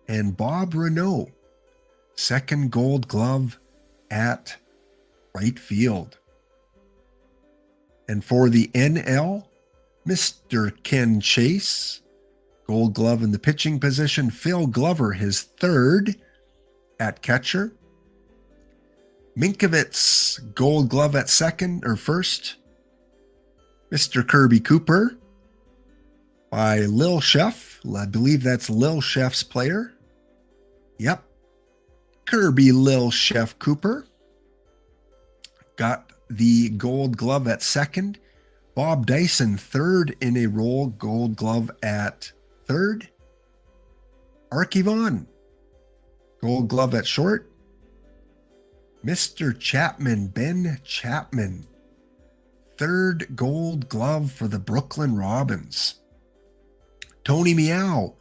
Speaker 1: And Bob Renault, second Gold Glove at right field. And for the NL, Mr. Ken Chase, Gold Glove in the pitching position. Phil Glover, his third at catcher. Minkovitz, Gold Glove at second or first. Mr. Kirby Cooper by Lil Chef. I believe that's Lil Chef's player. Yep. Kirby Lil Chef Cooper got the Gold Glove at second. Bob Dyson, third in a row, Gold Glove at third. Arky Vaughn, Gold Glove at short. Mr. Chapman, Ben Chapman, third Gold Glove for the Brooklyn Robins. Tony Meow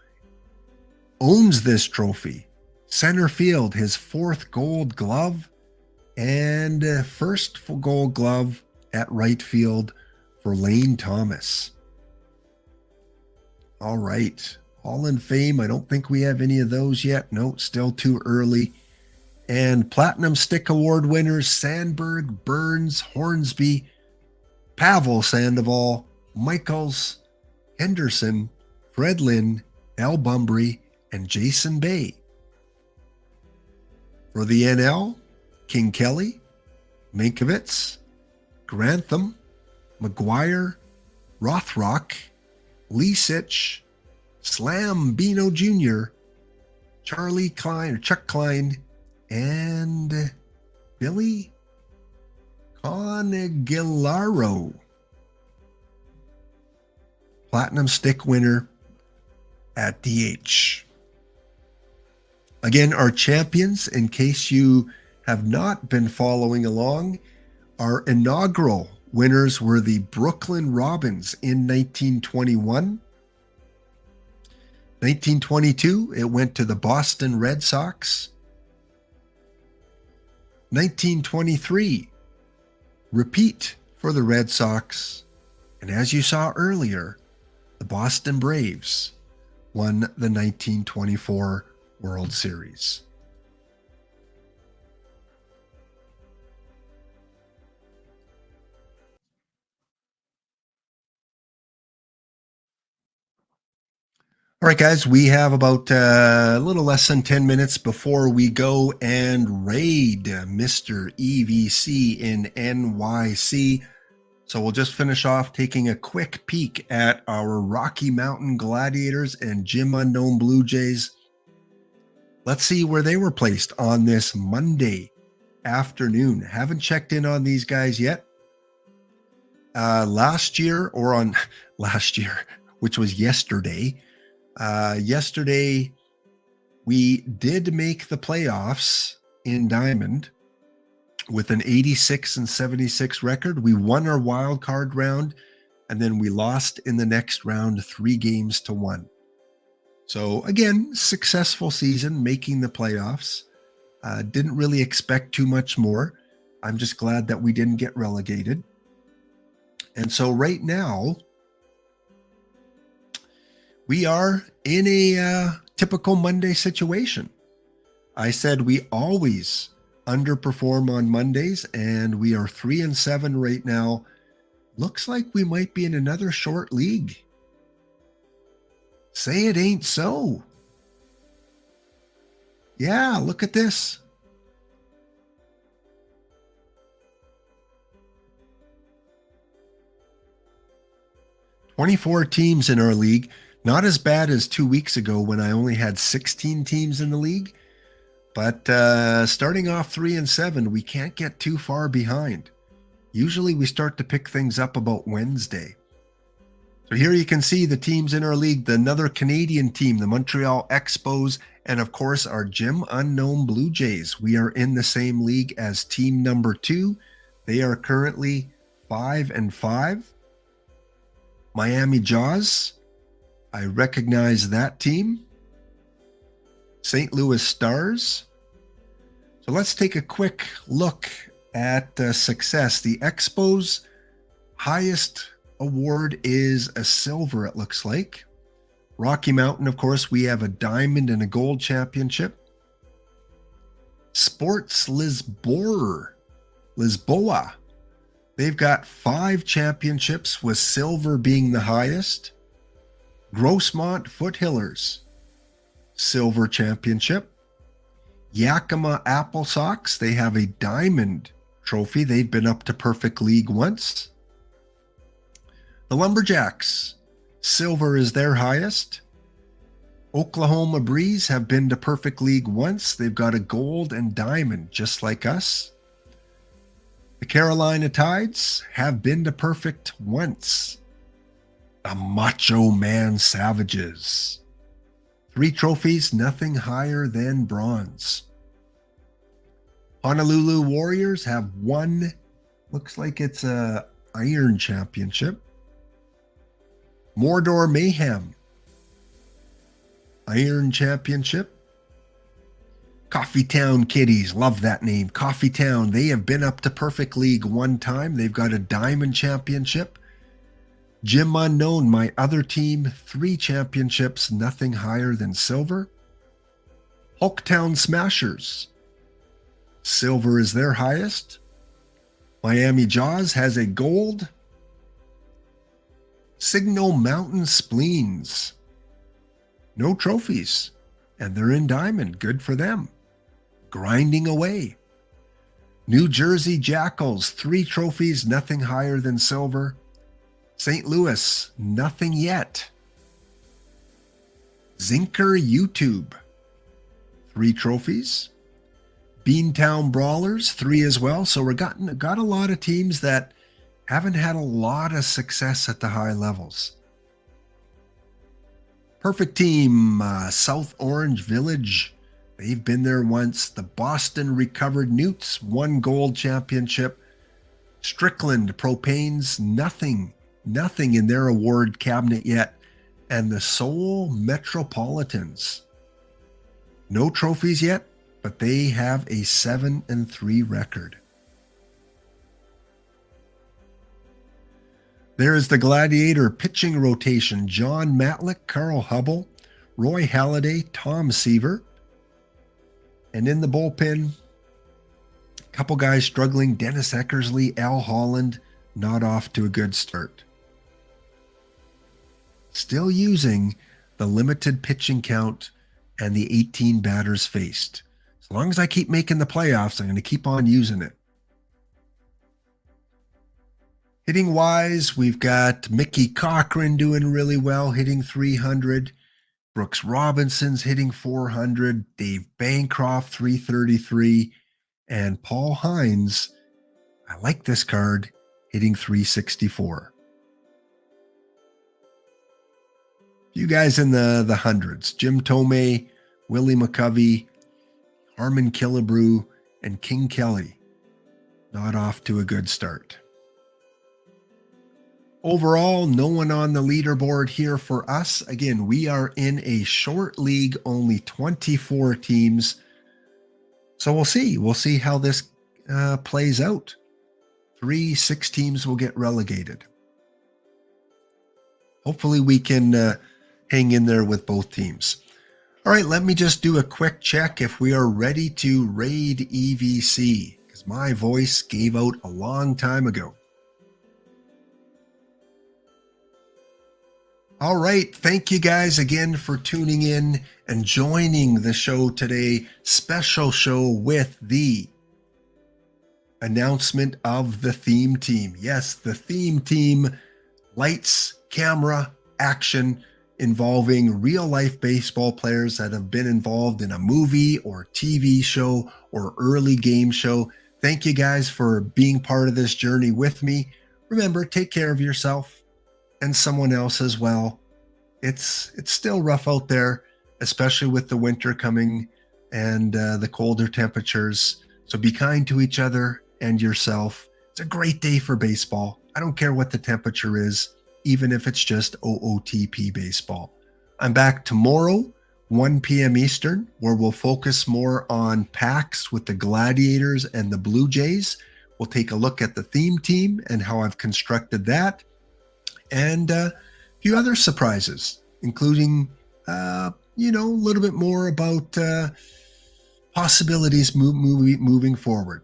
Speaker 1: owns this trophy. Center field, his fourth Gold Glove, and first Gold Glove at right field for Lane Thomas. All right. Hall of Fame, I don't think we have any of those yet. No, still too early. And Platinum Stick Award winners, Sandberg, Burns, Hornsby, Pavel Sandoval, Michaels, Henderson, Fred Lynn, Al Bumbry, and Jason Bay. For the NL, King Kelly, Minkovitz, Grantham, McGuire, Rothrock, Leasich, Slam Bino Jr., Charlie Klein or Chuck Klein, and Billy Conegillaro. Platinum Stick winner at DH. Again, our champions, in case you have not been following along, our inaugural winners were the Brooklyn Robins in 1921. 1922, it went to the Boston Red Sox. 1923, repeat for the Red Sox. And as you saw earlier, the Boston Braves won the 1924 World Series. All right, guys, we have about a little less than 10 minutes before we go and raid Mr. EVCinNYC. So we'll just finish off taking a quick peek at our Rocky Mountain Gladiators and Jim Unknown Blue Jays. Let's see where they were placed on this Monday afternoon. Haven't checked in on these guys yet. Last year, which was yesterday. Yesterday, we did make the playoffs in Diamond with an 86-76 record. We won our wild card round, and then we lost in the next round 3-1. So again, successful season, making the playoffs. Didn't really expect too much more. I'm just glad that we didn't get relegated. And so right now, we are in a typical Monday situation. I said we always underperform on Mondays, and we are 3-7 right now. Looks like we might be in another short league. Say it ain't so. Yeah, look at this. $24 teams in our league. Not as bad as 2 weeks ago when I only had 16 teams in the league. But starting off 3-7, we can't get too far behind. Usually we start to pick things up about Wednesday. So here you can see the teams in our league, another Canadian team, the Montreal Expos, and of course our Jim Unknown Blue Jays. We are in the same league as team number 2. They are currently 5-5. Miami Jaws, I recognize that team. St. Louis Stars. So let's take a quick look at success. The Expos Highest award is a silver, it looks like. Rocky Mountain, of course, we have a diamond and a gold championship. Sports Lisboa, they've got 5 championships, with silver being the highest. Grossmont Foothillers, silver championship. Yakima Apple Sox, they have a diamond trophy. They've been up to Perfect League once. The Lumberjacks, silver is their highest. Oklahoma Breeze have been to Perfect League once. They've got a gold and diamond, just like us. The Carolina Tides have been to Perfect once. The Macho Man Savages, 3 trophies, nothing higher than bronze. Honolulu Warriors have 1, looks like it's a iron championship. Mordor Mayhem, iron championship. Coffeetown Kitties, love that name. Coffeetown, they have been up to Perfect League 1 time. They've got a diamond championship. Jim Unknown, my other team, 3 championships, nothing higher than silver. Hulktown Smashers, silver is their highest. Miami Jaws has a gold. Signal Mountain Spleens, no trophies, and they're in diamond. Good for them. Grinding away. New Jersey Jackals, 3 trophies, nothing higher than silver. St. Louis, nothing yet. Zinker YouTube, 3 trophies. Beantown Brawlers, 3 as well. So we got a lot of teams that haven't had a lot of success at the high levels. Perfect Team, South Orange Village, they've been there once. The Boston Recovered Newts, 1 gold championship. Strickland Propanes, nothing in their award cabinet yet. And the Seoul Metropolitans, no trophies yet, but they have a 7-3 record. There is the Gladiator pitching rotation. John Matlick, Carl Hubble, Roy Halladay, Tom Seaver. And in the bullpen, a couple guys struggling. Dennis Eckersley, Al Holland, not off to a good start. Still using the limited pitching count and the 18 batters faced. As long as I keep making the playoffs, I'm going to keep on using it. Hitting wise, we've got Mickey Cochran doing really well, hitting 300. Brooks Robinson's hitting 400. Dave Bancroft, 333. And Paul Hines, I like this card, hitting 364. You guys in the hundreds. Jim Tomei, Willie McCovey, Harmon Killebrew, and King Kelly. Not off to a good start. Overall, no one on the leaderboard here for us. Again, we are in a short league, only 24 teams. So we'll see. We'll see how this plays out. 6 teams will get relegated. Hopefully we can hang in there with both teams. All right, let me just do a quick check if we are ready to raid EVC, because my voice gave out a long time ago. All right, thank you guys again for tuning in and joining the show today. Special show with the announcement of the theme team. Yes, the theme team, lights, camera, action, involving real-life baseball players that have been involved in a movie or TV show or early game show. Thank you guys for being part of this journey with me. Remember, take care of yourself and someone else as well. It's still rough out there, especially with the winter coming and the colder temperatures. So be kind to each other and yourself. It's a great day for baseball. I don't care what the temperature is, even if it's just OOTP baseball. I'm back tomorrow, 1 p.m. Eastern, where we'll focus more on packs with the Gladiators and the Blue Jays. We'll take a look at the theme team and how I've constructed that, and a few other surprises, including, a little bit more about possibilities moving forward.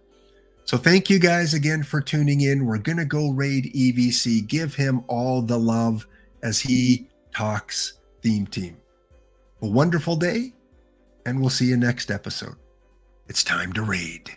Speaker 1: So thank you guys again for tuning in. We're going to go raid EVC, give him all the love as he talks theme team. A wonderful day, and we'll see you next episode. It's time to raid.